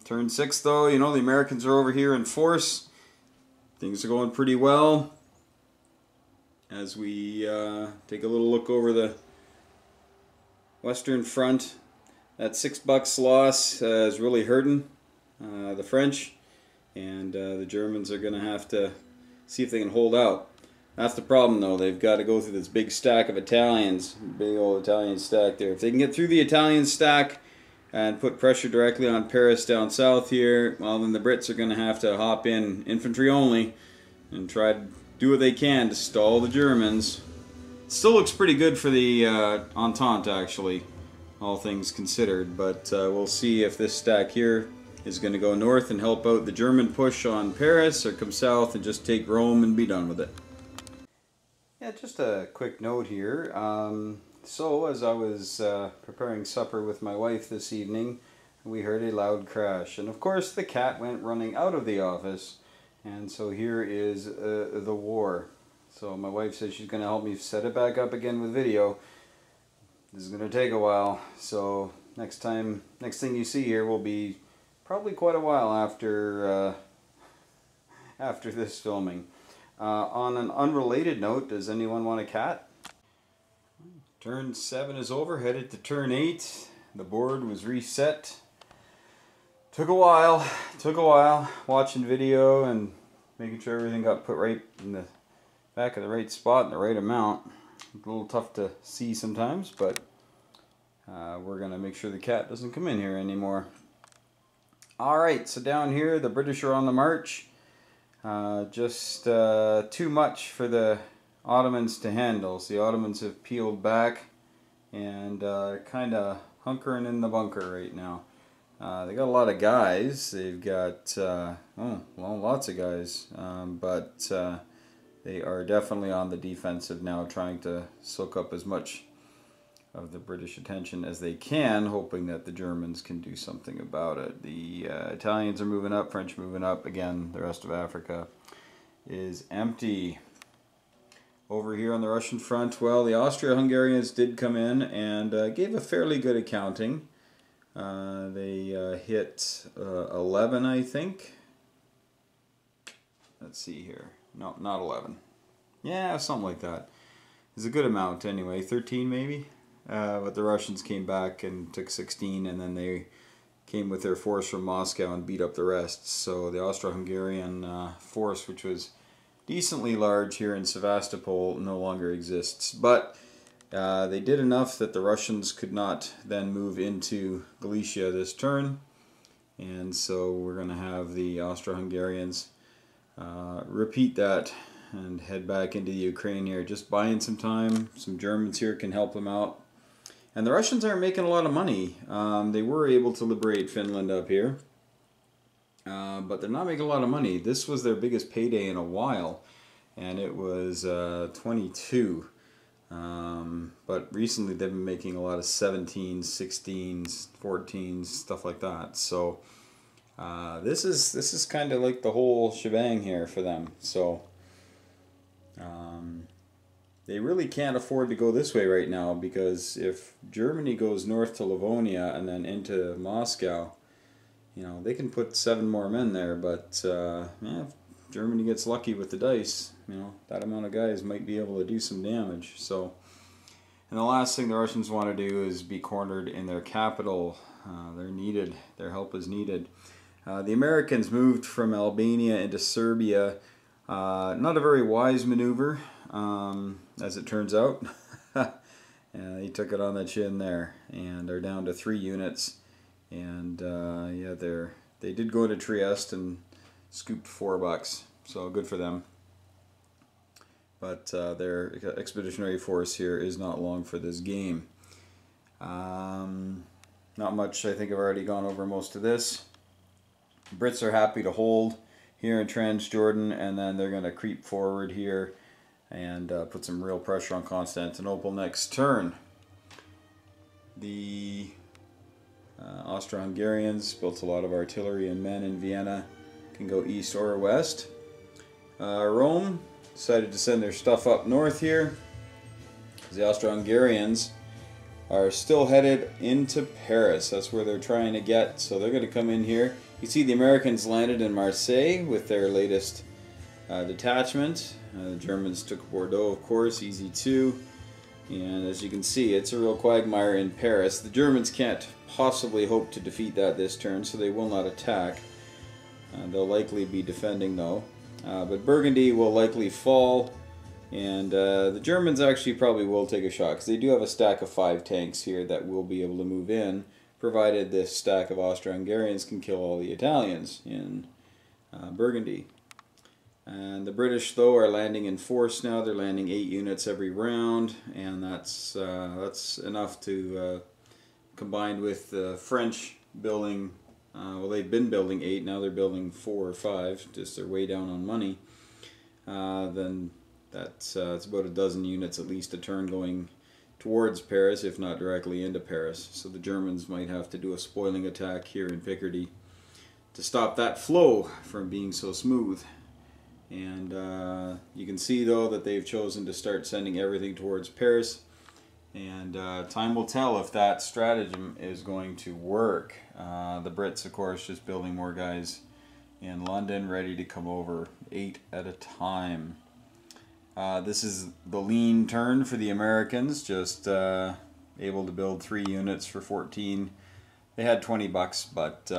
Turn 6 though, you know, the Americans are over here in force. Things are going pretty well. As we take a little look over the Western Front, that $6 loss is really hurting the French, and the Germans are going to have to see if they can hold out. That's the problem, though. They've got to go through this big stack of Italians, big old Italian stack there. If they can get through the Italian stack and put pressure directly on Paris down south here, well, then the Brits are going to have to hop in infantry only and try to do what they can to stall the Germans. It still looks pretty good for the Entente, actually, all things considered, but we'll see if this stack here is going to go north and help out the German push on Paris, or come south and just take Rome and be done with it. Yeah, just a quick note here. So as I was preparing supper with my wife this evening, we heard a loud crash, and of course the cat went running out of the office, and so here is the war. So my wife says she's going to help me set it back up again with video. This is going to take a while, so next thing you see here will be probably quite a while after after this filming. On an unrelated note, does anyone want a cat? Turn 7 is over, headed to turn 8. The board was reset. Took a while watching video and making sure everything got put right in the back of the right spot and the right amount. A little tough to see sometimes, but we're going to make sure the cat doesn't come in here anymore. Alright, so down here the British are on the march. Just too much for the Ottomans to handle. So the Ottomans have peeled back and kind of hunkering in the bunker right now. They got a lot of guys. They've got lots of guys, but they are definitely on the defensive now, trying to soak up as much of the British attention as they can, hoping that the Germans can do something about it. The Italians are moving up, French moving up. Again, the rest of Africa is empty. Over here on the Russian front, well, the Austro-Hungarians did come in and gave a fairly good accounting. They hit 11, I think. Let's see here. No, not 11. Yeah, something like that. It's a good amount anyway. 13 maybe. But the Russians came back and took 16, and then they came with their force from Moscow and beat up the rest. So the Austro-Hungarian force, which was decently large here in Sevastopol, no longer exists. But they did enough that the Russians could not then move into Galicia this turn. And so we're going to have the Austro-Hungarians repeat that and head back into the Ukraine here. Just buying some time. Some Germans here can help them out. And the Russians aren't making a lot of money. They were able to liberate Finland up here. But they're not making a lot of money. This was their biggest payday in a while, and it was 22. But recently they've been making a lot of 17s, 16s, 14s, stuff like that. So this is kind of like the whole shebang here for them. So they really can't afford to go this way right now, because if Germany goes north to Livonia and then into Moscow, you know, they can put 7 more men there, but yeah, if Germany gets lucky with the dice, you know, that amount of guys might be able to do some damage. So, and the last thing the Russians want to do is be cornered in their capital. They're needed. Their help is needed. The Americans moved from Albania into Serbia. Not a very wise maneuver, as it turns out. They took it on the chin there, and they're down to 3 units. And yeah, they did go to Trieste and scooped $4, so good for them. But their expeditionary force here is not long for this game. Not much. I think I've already gone over most of this. Brits are happy to hold here in Transjordan, and then they're going to creep forward here and put some real pressure on Constantinople next turn. The Austro-Hungarians built a lot of artillery and men in Vienna, can go east or west. Rome decided to send their stuff up north here. The Austro-Hungarians are still headed into Paris. That's where they're trying to get, so they're going to come in here. You see the Americans landed in Marseille with their latest detachment. The Germans took Bordeaux, of course, easy too. And as you can see, it's a real quagmire in Paris. The Germans can't possibly hope to defeat that this turn, so they will not attack. They'll likely be defending though. But Burgundy will likely fall, and the Germans actually probably will take a shot, because they do have a stack of 5 tanks here that will be able to move in, provided this stack of Austro-Hungarians can kill all the Italians in Burgundy. And the British, though, are landing in force now. They're landing 8 units every round, and that's enough to, combined with the French building, well, they've been building 8, now they're building 4 or 5, just they're way down on money. Then that's it's about a dozen units at least a turn going towards Paris, if not directly into Paris. So the Germans might have to do a spoiling attack here in Picardy to stop that flow from being so smooth. And you can see though that they've chosen to start sending everything towards Paris. And time will tell if that stratagem is going to work. The Brits, of course, just building more guys in London, ready to come over 8 at a time. This is the lean turn for the Americans, just able to build 3 units for 14. They had 20 bucks, but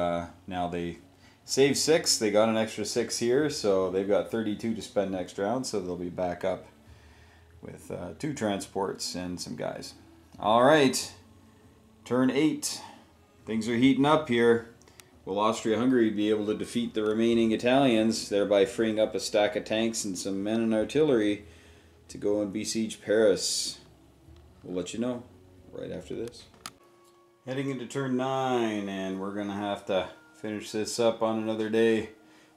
now they saved 6. They got an extra 6 here, so they've got 32 to spend next round, so they'll be back up with 2 transports and some guys. Alright, turn 8. Things are heating up here. Will Austria-Hungary be able to defeat the remaining Italians, thereby freeing up a stack of tanks and some men and artillery to go and besiege Paris? We'll let you know right after this. Heading into turn 9, and we're going to have to finish this up on another day.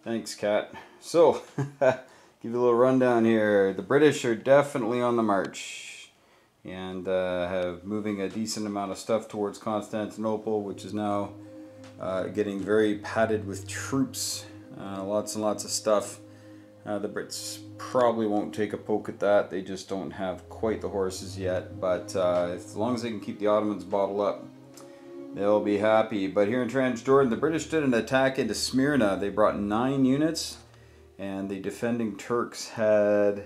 Thanks, Kat. So, give you a little rundown here. The British are definitely on the march and have moving a decent amount of stuff towards Constantinople, which is now getting very padded with troops. Lots and lots of stuff. The Brits probably won't take a poke at that. They just don't have quite the horses yet. But as long as they can keep the Ottomans bottled up, they'll be happy. But here in Transjordan, the British did an attack into Smyrna. They brought 9 units. And the defending Turks had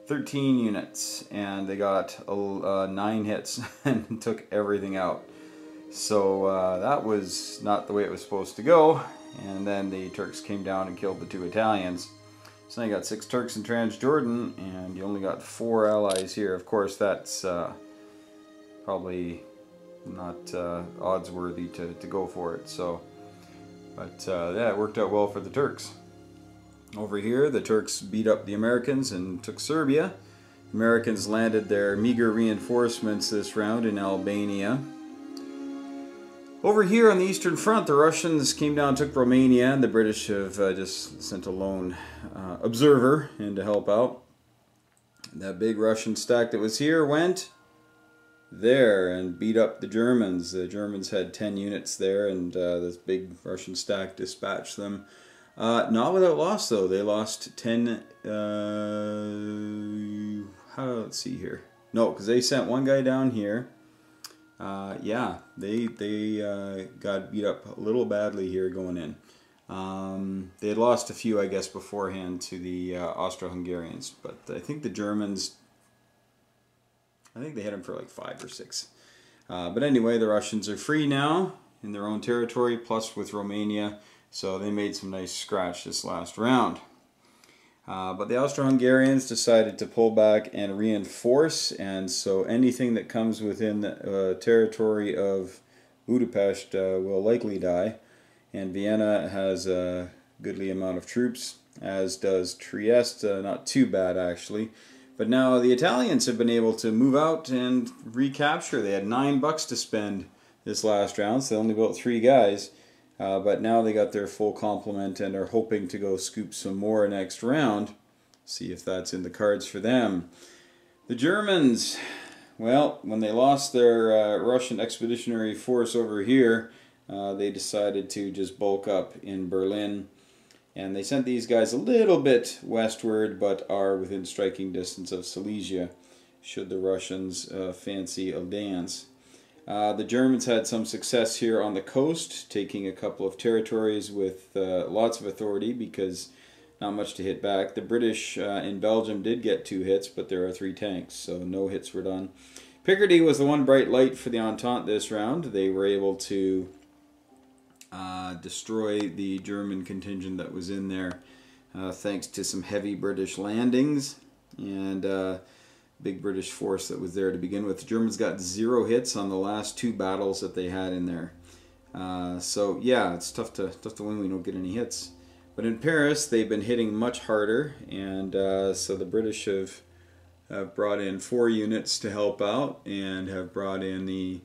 13 units, and they got 9 hits and took everything out. So that was not the way it was supposed to go. And then the Turks came down and killed the 2 Italians. So now you got 6 Turks in Transjordan, and you only got 4 allies here. Of course, that's probably not odds worthy to go for it. So, but yeah, it worked out well for the Turks. Over here, the Turks beat up the Americans and took Serbia. The Americans landed their meager reinforcements this round in Albania. Over here on the Eastern Front, the Russians came down and took Romania, and the British have just sent a lone observer in to help out. That big Russian stack that was here went there and beat up the Germans. The Germans had 10 units there, and this big Russian stack dispatched them. Not without loss, though. They lost 10, let's see here. No, because they sent one guy down here. Yeah, they got beat up a little badly here going in. They had lost a few, I guess, beforehand to the Austro-Hungarians, but I think the Germans, I think they hit them for like 5 or 6. But anyway, the Russians are free now in their own territory, plus with Romania. So they made some nice scratch this last round. But the Austro-Hungarians decided to pull back and reinforce, and so anything that comes within the territory of Budapest will likely die. And Vienna has a goodly amount of troops, as does Trieste. Not too bad, actually. But now the Italians have been able to move out and recapture. They had 9 bucks to spend this last round, so they only built 3 guys. But now they got their full complement and are hoping to go scoop some more next round. See if that's in the cards for them. The Germans, well, when they lost their Russian expeditionary force over here, they decided to just bulk up in Berlin. And they sent these guys a little bit westward, but are within striking distance of Silesia, should the Russians fancy a dance. The Germans had some success here on the coast, taking a couple of territories with lots of authority because not much to hit back. The British in Belgium did get 2 hits, but there are 3 tanks, so no hits were done. Picardy was the one bright light for the Entente this round. They were able to destroy the German contingent that was in there thanks to some heavy British landings and big British force that was there to begin with. The Germans got 0 hits on the last 2 battles that they had in there. So yeah, it's tough to win when you don't get any hits. But in Paris, they've been hitting much harder, and so the British have brought in 4 units to help out, and have brought in the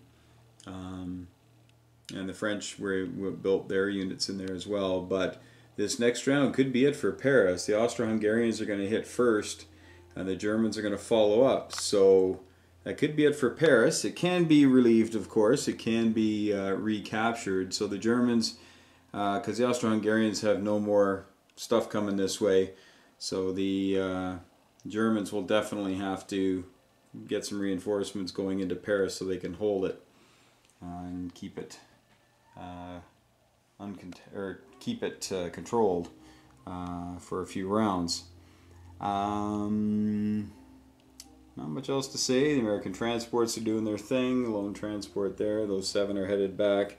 French built their units in there as well. But this next round could be it for Paris. The Austro-Hungarians are going to hit first, and the Germans are going to follow up. So that could be it for Paris. It can be relieved, of course. It can be recaptured. So the Germans, because the Austro-Hungarians have no more stuff coming this way, so the Germans will definitely have to get some reinforcements going into Paris so they can hold it and keep it controlled for a few rounds. Not much else to say. The American transports are doing their thing. Lone transport there. Those 7 are headed back,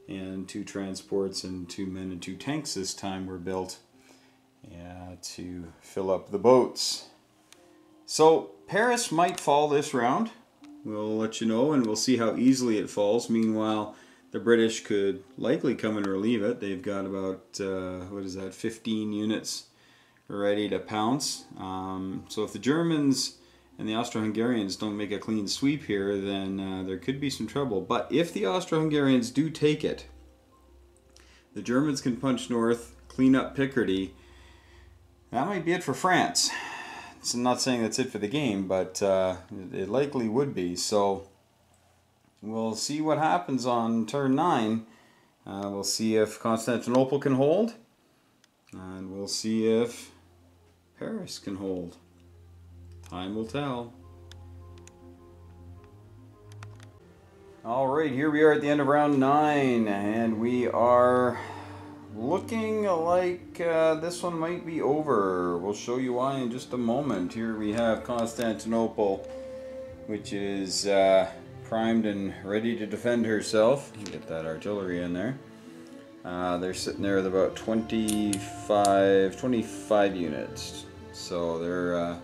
and 2 transports and 2 men and 2 tanks this time were built to fill up the boats. So Paris might fall this round. We'll let you know, and we'll see how easily it falls. Meanwhile, the British could likely come and relieve it. They've got about 15 units ready to pounce. So if the Germans and the Austro-Hungarians don't make a clean sweep here, then there could be some trouble. But if the Austro-Hungarians do take it, the Germans can punch north, clean up Picardy. That might be it for France. So I'm not saying that's it for the game, but it likely would be. So we'll see what happens on turn 9. We'll see if Constantinople can hold, and we'll see if Paris can hold. Time will tell. Alright, here we are at the end of round 9, and we are looking like this one might be over. We'll show you why in just a moment. Here we have Constantinople, which is primed and ready to defend herself. Get that artillery in there. They're sitting there with about 25 units. So they're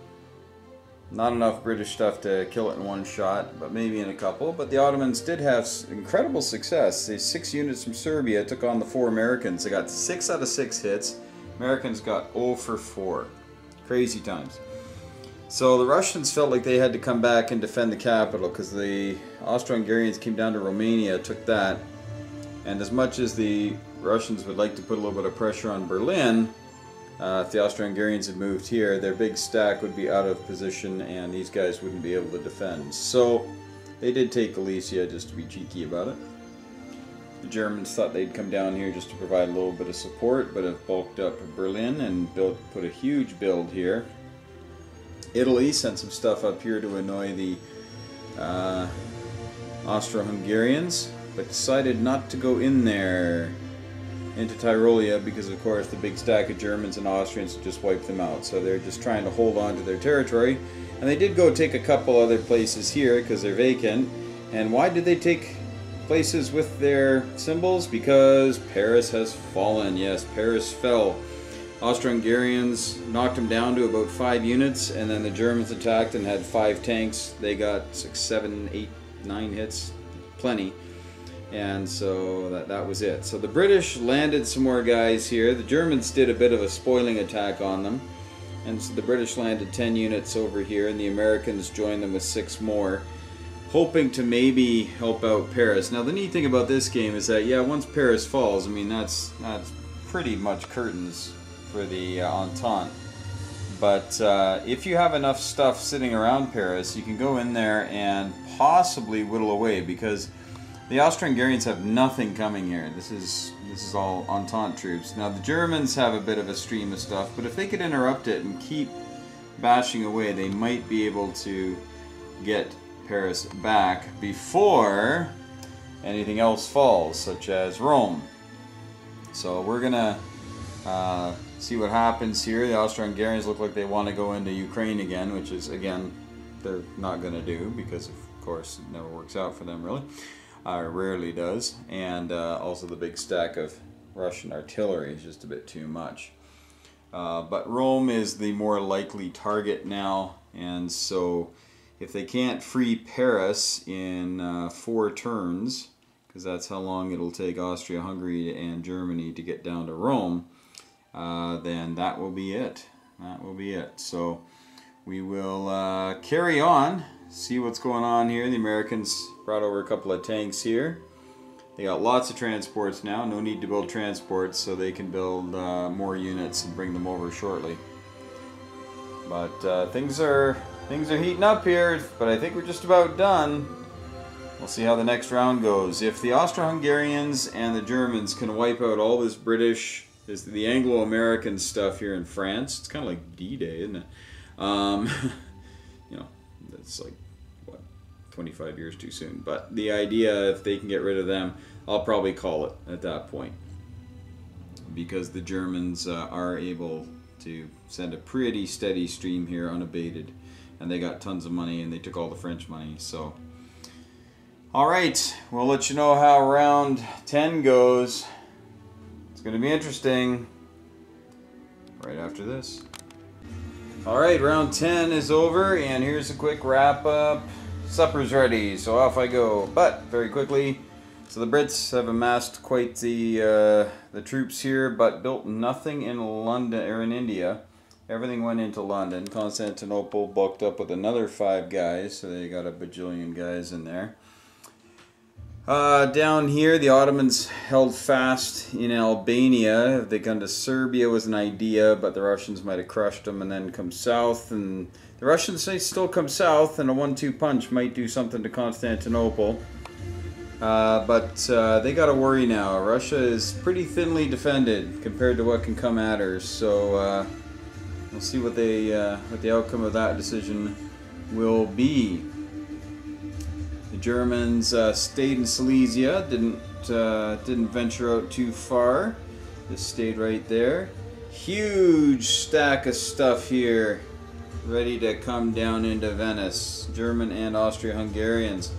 not enough British stuff to kill it in one shot, but maybe in a couple. But the Ottomans did have incredible success. The 6 units from Serbia took on the 4 Americans. They got 6 out of 6 hits. Americans got 0 for 4. Crazy times. So the Russians felt like they had to come back and defend the capital, because the Austro-Hungarians came down to Romania, took that. And as much as the Russians would like to put a little bit of pressure on Berlin, if the Austro-Hungarians had moved here, their big stack would be out of position and these guys wouldn't be able to defend. So they did take Galicia just to be cheeky about it. The Germans thought they'd come down here just to provide a little bit of support, but have bulked up Berlin and put a huge build here. Italy sent some stuff up here to annoy the Austro-Hungarians, but decided not to go in there into Tyrolia, because of course the big stack of Germans and Austrians just wiped them out. So they're just trying to hold on to their territory. And they did go take a couple other places here because they're vacant. And why did they take places with their symbols? Because Paris has fallen. Yes, Paris fell. Austro-Hungarians knocked them down to about 5 units, and then the Germans attacked and had 5 tanks. They got 6, 7, 8, 9 hits. Plenty. And so that was it. So the British landed some more guys here. The Germans did a bit of a spoiling attack on them. And so the British landed 10 units over here, and the Americans joined them with 6 more, hoping to maybe help out Paris. Now the neat thing about this game is that, yeah, once Paris falls, I mean, that's pretty much curtains for the Entente. But if you have enough stuff sitting around Paris, you can go in there and possibly whittle away, because the Austro-Hungarians have nothing coming here. This is all Entente troops. Now the Germans have a bit of a stream of stuff, but if they could interrupt it and keep bashing away, they might be able to get Paris back before anything else falls, such as Rome. So we're gonna see what happens here. The Austro-Hungarians look like they want to go into Ukraine again, which is, again, they're not going to do, because of course it never works out for them really. Rarely does. And also the big stack of Russian artillery is just a bit too much. But Rome is the more likely target now, and so if they can't free Paris in 4 turns, because that's how long it'll take Austria-Hungary and Germany to get down to Rome, then that will be it. That will be it. So we will carry on, see what's going on here. The Americans brought over a couple of tanks here. They got lots of transports now, no need to build transports, so they can build more units and bring them over shortly. But things are heating up here, but I think we're just about done. We'll see how the next round goes. If the Austro-Hungarians and the Germans can wipe out all this British, the Anglo-American stuff here in France, it's kind of like D-Day, isn't it? You know, it's like, what, 25 years too soon. But the idea, if they can get rid of them, I'll probably call it at that point. Because the Germans are able to send a pretty steady stream here unabated. And they got tons of money, and they took all the French money, so... Alright, we'll let you know how round 10 goes. It's going to be interesting right after this. Alright, round 10 is over, and here's a quick wrap up. Supper's ready, so off I go. But, very quickly, so the Brits have amassed quite the troops here, but built nothing in London, or in India. Everything went into London. Constantinople bulked up with another 5 guys, so they got a bajillion guys in there. Down here, the Ottomans held fast in Albania. If they come to Serbia was an idea, but the Russians might have crushed them and then come south. And the Russians, they still come south, and a 1-2 punch might do something to Constantinople. But they got to worry now. Russia is pretty thinly defended compared to what can come at her. So we'll see what the outcome of that decision will be. The Germans stayed in Silesia, didn't venture out too far. Just stayed right there. Huge stack of stuff here, ready to come down into Venice. German and Austro-Hungarians.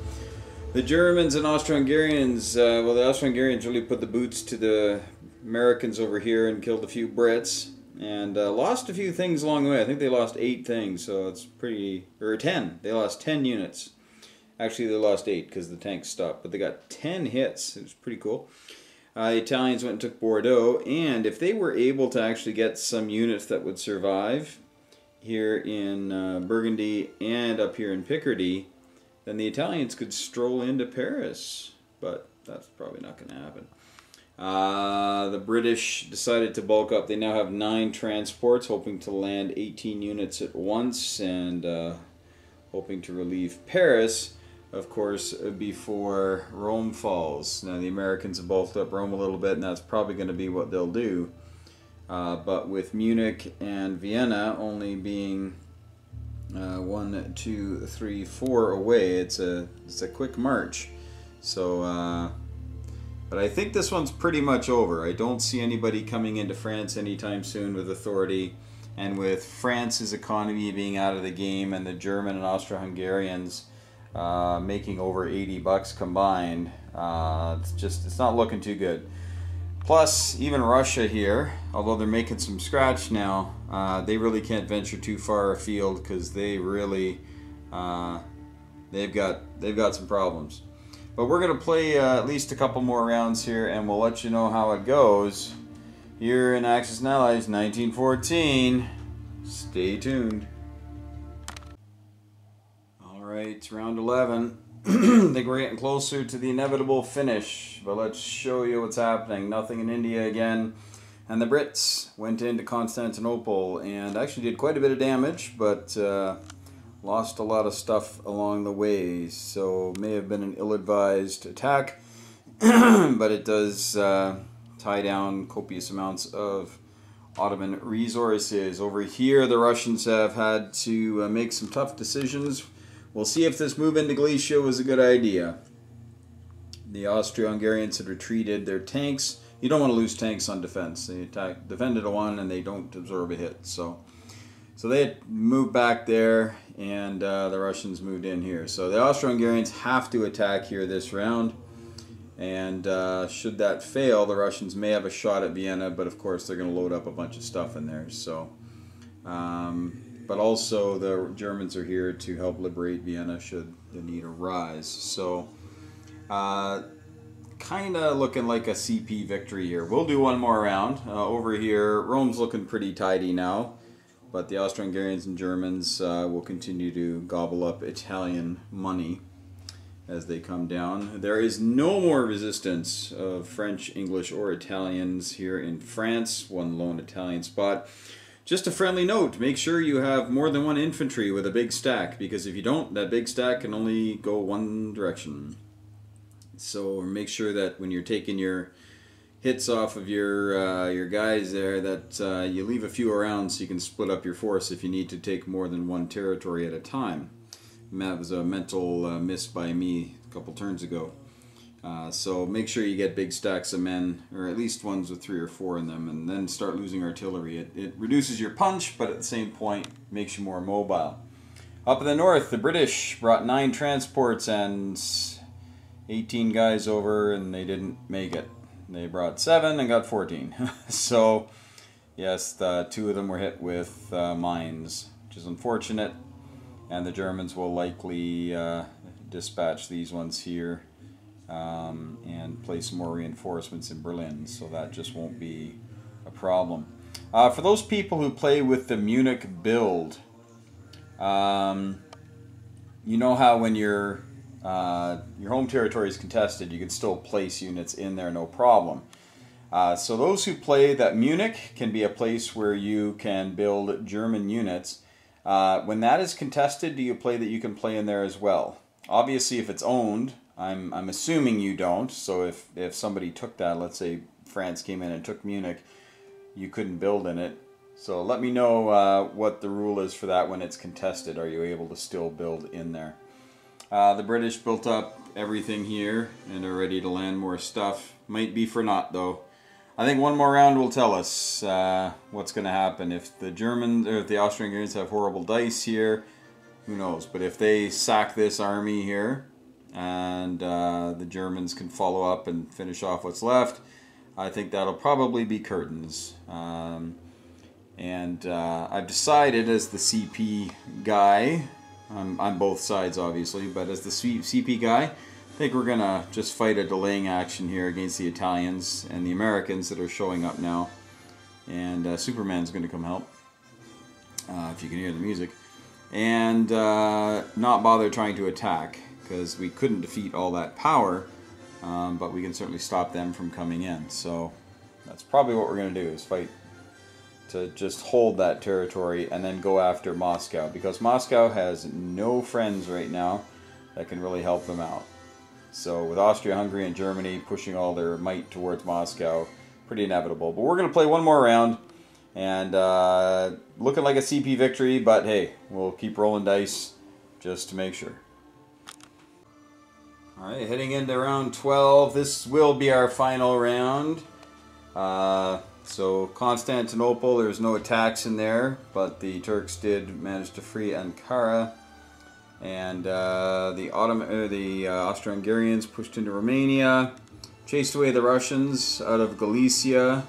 The Germans and Austro-Hungarians, well, the Austro-Hungarians really put the boots to the Americans over here and killed a few Brits. And lost a few things along the way. I think they lost 8 things, so it's pretty... or 10. They lost 10 units. Actually, they lost 8 because the tanks stopped, but they got 10 hits. It was pretty cool. The Italians went and took Bordeaux, and if they were able to actually get some units that would survive here in Burgundy and up here in Picardy, then the Italians could stroll into Paris, but that's probably not going to happen. The British decided to bulk up. They now have 9 transports, hoping to land 18 units at once, and hoping to relieve Paris, of course, before Rome falls. Now, the Americans have bulked up Rome a little bit, and that's probably going to be what they'll do. But with Munich and Vienna only being 1, 2, 3, 4 away, it's a quick march. So, but I think this one's pretty much over. I don't see anybody coming into France anytime soon with authority. And with France's economy being out of the game and the German and Austro-Hungarians making over $80 combined, it's not looking too good. Plus, even Russia here, although they're making some scratch now, they really can't venture too far afield because they really they've got some problems. But we're gonna play at least a couple more rounds here, and we'll let you know how it goes here in Axis and Allies 1914. Stay tuned. Alright, round 11. I think we're getting closer to the inevitable finish, but let's show you what's happening. Nothing in India again. And the Brits went into Constantinople and actually did quite a bit of damage, but lost a lot of stuff along the way. So may have been an ill-advised attack, but it does tie down copious amounts of Ottoman resources. Over here, the Russians have had to make some tough decisions. We'll see if this move into Galicia was a good idea. The Austro-Hungarians had retreated their tanks. You don't want to lose tanks on defense. They defended a 1 and they don't absorb a hit. So they had moved back there, and the Russians moved in here. So the Austro-Hungarians have to attack here this round. And should that fail, the Russians may have a shot at Vienna, but of course they're going to load up a bunch of stuff in there. So, but also the Germans are here to help liberate Vienna should the need arise. So, kind of looking like a CP victory here. We'll do one more round. Over here, Rome's looking pretty tidy now, but the Austro-Hungarians and Germans will continue to gobble up Italian money. as they come down. There is no more resistance of French, English, or Italians here in France. One lone Italian spot. Just a friendly note, make sure you have more than one infantry with a big stack, because if you don't, that big stack can only go one direction. So make sure that when you're taking your hits off of your guys there, that you leave a few around so you can split up your force if you need to take more than one territory at a time. And that was a mental miss by me a couple turns ago. So make sure you get big stacks of men, or at least ones with 3 or 4 in them, and then start losing artillery. It reduces your punch, but at the same point makes you more mobile. Up in the north, the British brought 9 transports and 18 guys over, and they didn't make it. They brought 7 and got 14. So yes, 2 of them were hit with mines, which is unfortunate, and the Germans will likely dispatch these ones here. And place more reinforcements in Berlin, so that just won't be a problem. For those people who play with the Munich build, you know how when your home territory is contested, you can still place units in there, no problem. So those who play that Munich can be a place where you can build German units. When that is contested, do you play that you can play in there as well? Obviously, if it's owned, I'm assuming you don't, so if somebody took that, let's say France came in and took Munich, you couldn't build in it. So let me know what the rule is for that when it's contested. Are you able to still build in there? The British built up everything here and are ready to land more stuff. Might be for naught though. I think one more round will tell us what's going to happen. If the Germans or if the Austrian-Hungarians have horrible dice here, who knows? But if they sack this army here, and the Germans can follow up and finish off what's left, I think that'll probably be curtains. I've decided as the CP guy, I'm both sides obviously, but as the CP guy, I think we're gonna just fight a delaying action here against the Italians and the Americans that are showing up now, and Superman's gonna come help, if you can hear the music, and not bother trying to attack, because we couldn't defeat all that power, but we can certainly stop them from coming in. So that's probably what we're going to do, is fight to just hold that territory and then go after Moscow, because Moscow has no friends right now that can really help them out. So with Austria, Hungary, and Germany pushing all their might towards Moscow, pretty inevitable. But we're going to play one more round, and looking like a CP victory, but hey, we'll keep rolling dice just to make sure. Alright, heading into round 12. This will be our final round. So Constantinople, there's no attacks in there, but the Turks did manage to free Ankara. And the Austro-Hungarians pushed into Romania, chased away the Russians out of Galicia,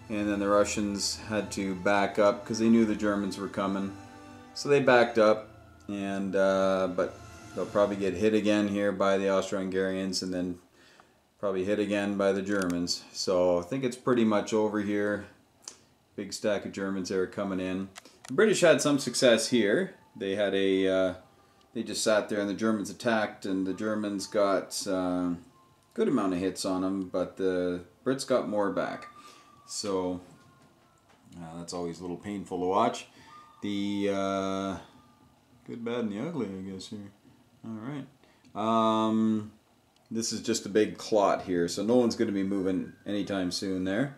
and then the Russians had to back up because they knew the Germans were coming. So they backed up, and but they'll probably get hit again here by the Austro-Hungarians, and then probably hit again by the Germans. So I think it's pretty much over here. Big stack of Germans there coming in. The British had some success here. They had a they just sat there and the Germans attacked, and the Germans got a good amount of hits on them, but the Brits got more back. So that's always a little painful to watch. The good, bad, and the ugly, I guess, here. Alright. This is just a big clot here, so no one's going to be moving anytime soon there.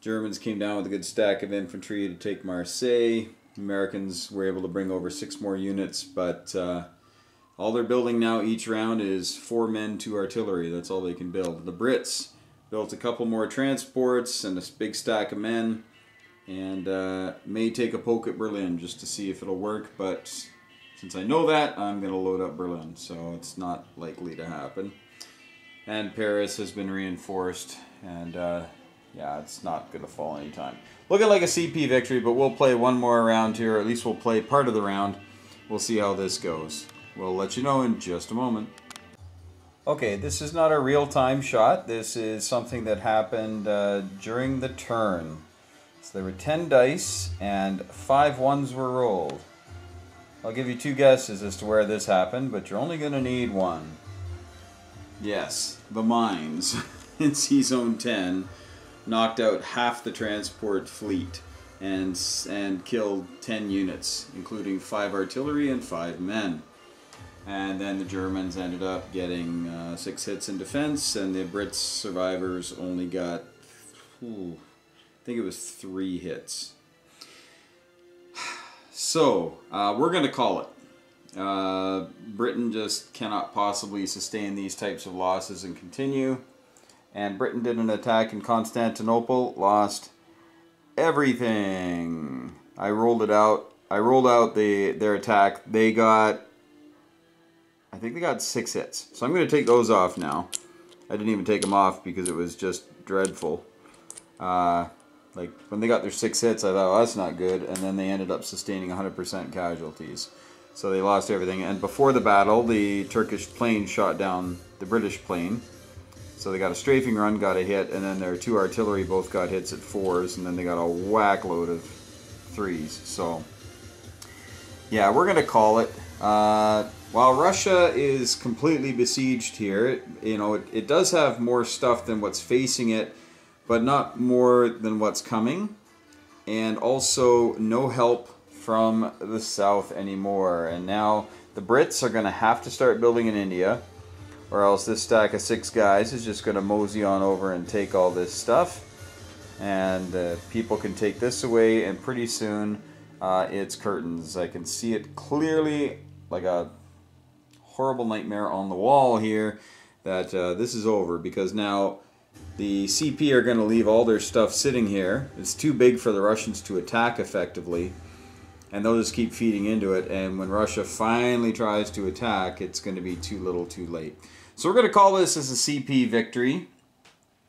Germans came down with a good stack of infantry to take Marseille. Americans were able to bring over 6 more units, but all they're building now each round is 4 men, 2 artillery. That's all they can build. The Brits built a couple more transports and a big stack of men, and may take a poke at Berlin just to see if it'll work, but since I know that, I'm going to load up Berlin, so it's not likely to happen. And Paris has been reinforced, and yeah, it's not going to fall anytime. Looking like a CP victory, but we'll play one more round here, or at least we'll play part of the round. We'll see how this goes. We'll let you know in just a moment. Okay, this is not a real-time shot. This is something that happened during the turn. So there were 10 dice, and 5 ones were rolled. I'll give you 2 guesses as to where this happened, but you're only going to need one. Yes, the mines in Sea Zone 10 knocked out half the transport fleet and killed 10 units, including 5 artillery and 5 men. And then the Germans ended up getting 6 hits in defense, and the Brits survivors only got, I think it was 3 hits. So, we're going to call it. Britain just cannot possibly sustain these types of losses and continue. And Britain did an attack in Constantinople, lost everything. I rolled it out. I rolled out their attack. They got, I think they got 6 hits. So I'm going to take those off now. I didn't even take them off because it was just dreadful. Like, when they got their 6 hits, I thought, oh, that's not good. And then they ended up sustaining 100% casualties. So they lost everything. And before the battle, the Turkish plane shot down the British plane. So they got a strafing run, got a hit, and then their 2 artillery both got hits at 4s, and then they got a whack load of 3s. So, yeah, we're going to call it. While Russia is completely besieged here, it does have more stuff than what's facing it, but not more than what's coming, and also no help from the south anymore. And now the Brits are going to have to start building in India, or else this stack of 6 guys is just going to mosey on over and take all this stuff, and people can take this away, and pretty soon it's curtains. I can see it clearly, like a horrible nightmare on the wall here, that this is over, because now the CP are going to leave all their stuff sitting here. It's too big for the Russians to attack effectively, and they'll just keep feeding into it, and when Russia finally tries to attack, it's going to be too little too late. So we're going to call this as a CP victory.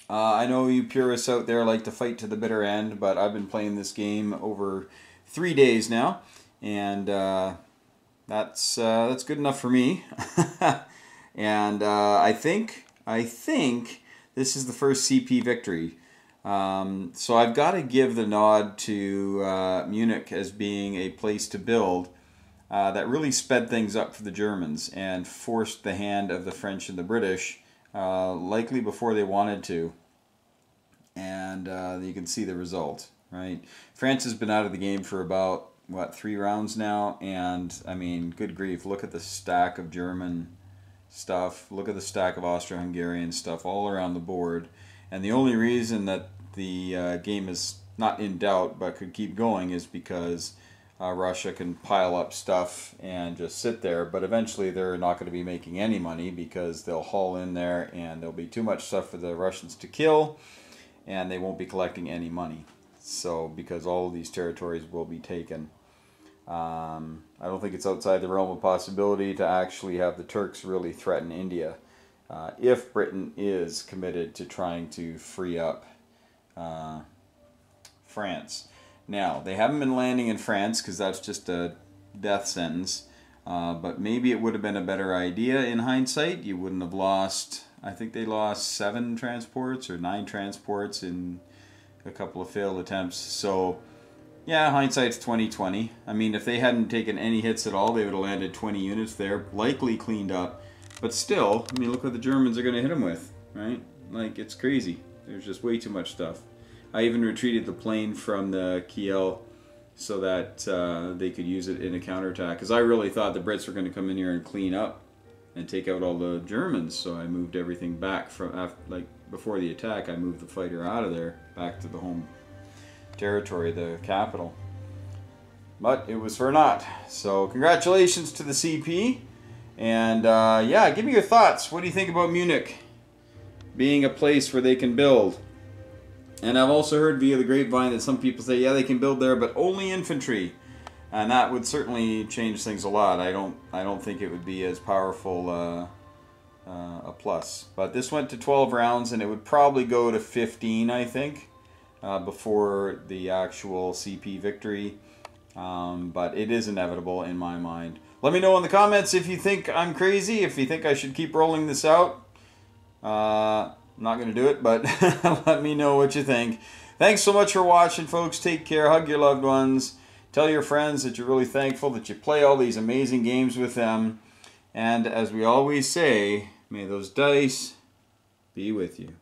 I know you purists out there like to fight to the bitter end, but I've been playing this game over 3 days now, and that's good enough for me. And I think this is the first CP victory. So I've got to give the nod to Munich as being a place to build that really sped things up for the Germans and forced the hand of the French and the British, likely before they wanted to. And you can see the result, right? France has been out of the game for about, 3 rounds now, and I mean, good grief, look at the stack of German stuff, look at the stack of Austro-Hungarian stuff all around the board. And the only reason that the game is not in doubt but could keep going is because Russia can pile up stuff and just sit there, but eventually they're not going to be making any money because they'll haul in there and there'll be too much stuff for the Russians to kill, and they won't be collecting any money. So, because all of these territories will be taken. I don't think it's outside the realm of possibility to actually have the Turks really threaten India if Britain is committed to trying to free up France. Now, they haven't been landing in France because that's just a death sentence, but maybe it would have been a better idea in hindsight. You wouldn't have lost, I think they lost 7 transports or 9 transports in a couple of failed attempts. So, yeah, hindsight's 20/20. I mean, if they hadn't taken any hits at all, they would have landed 20 units there, likely cleaned up. But still, I mean, look what the Germans are going to hit them with, right? Like, it's crazy. There's just way too much stuff. I even retreated the plane from the Kiel so that they could use it in a counterattack. Because I really thought the Brits were going to come in here and clean up and take out all the Germans. So I moved everything back from, like, before the attack, I moved the fighter out of there back to the home territory, the capital. But it was for naught. So congratulations to the CP. And yeah, give me your thoughts. What do you think about Munich being a place where they can build? And I've also heard via the grapevine that some people say, yeah, they can build there, but only infantry. And that would certainly change things a lot. I don't think it would be as powerful a plus. But this went to 12 rounds, and it would probably go to 15, I think, before the actual CP victory. But it is inevitable in my mind. Let me know in the comments if you think I'm crazy, if you think I should keep rolling this out. I'm not going to do it, but let me know what you think. Thanks so much for watching, folks. Take care. Hug your loved ones. Tell your friends that you're really thankful that you play all these amazing games with them. And as we always say, May those dice be with you.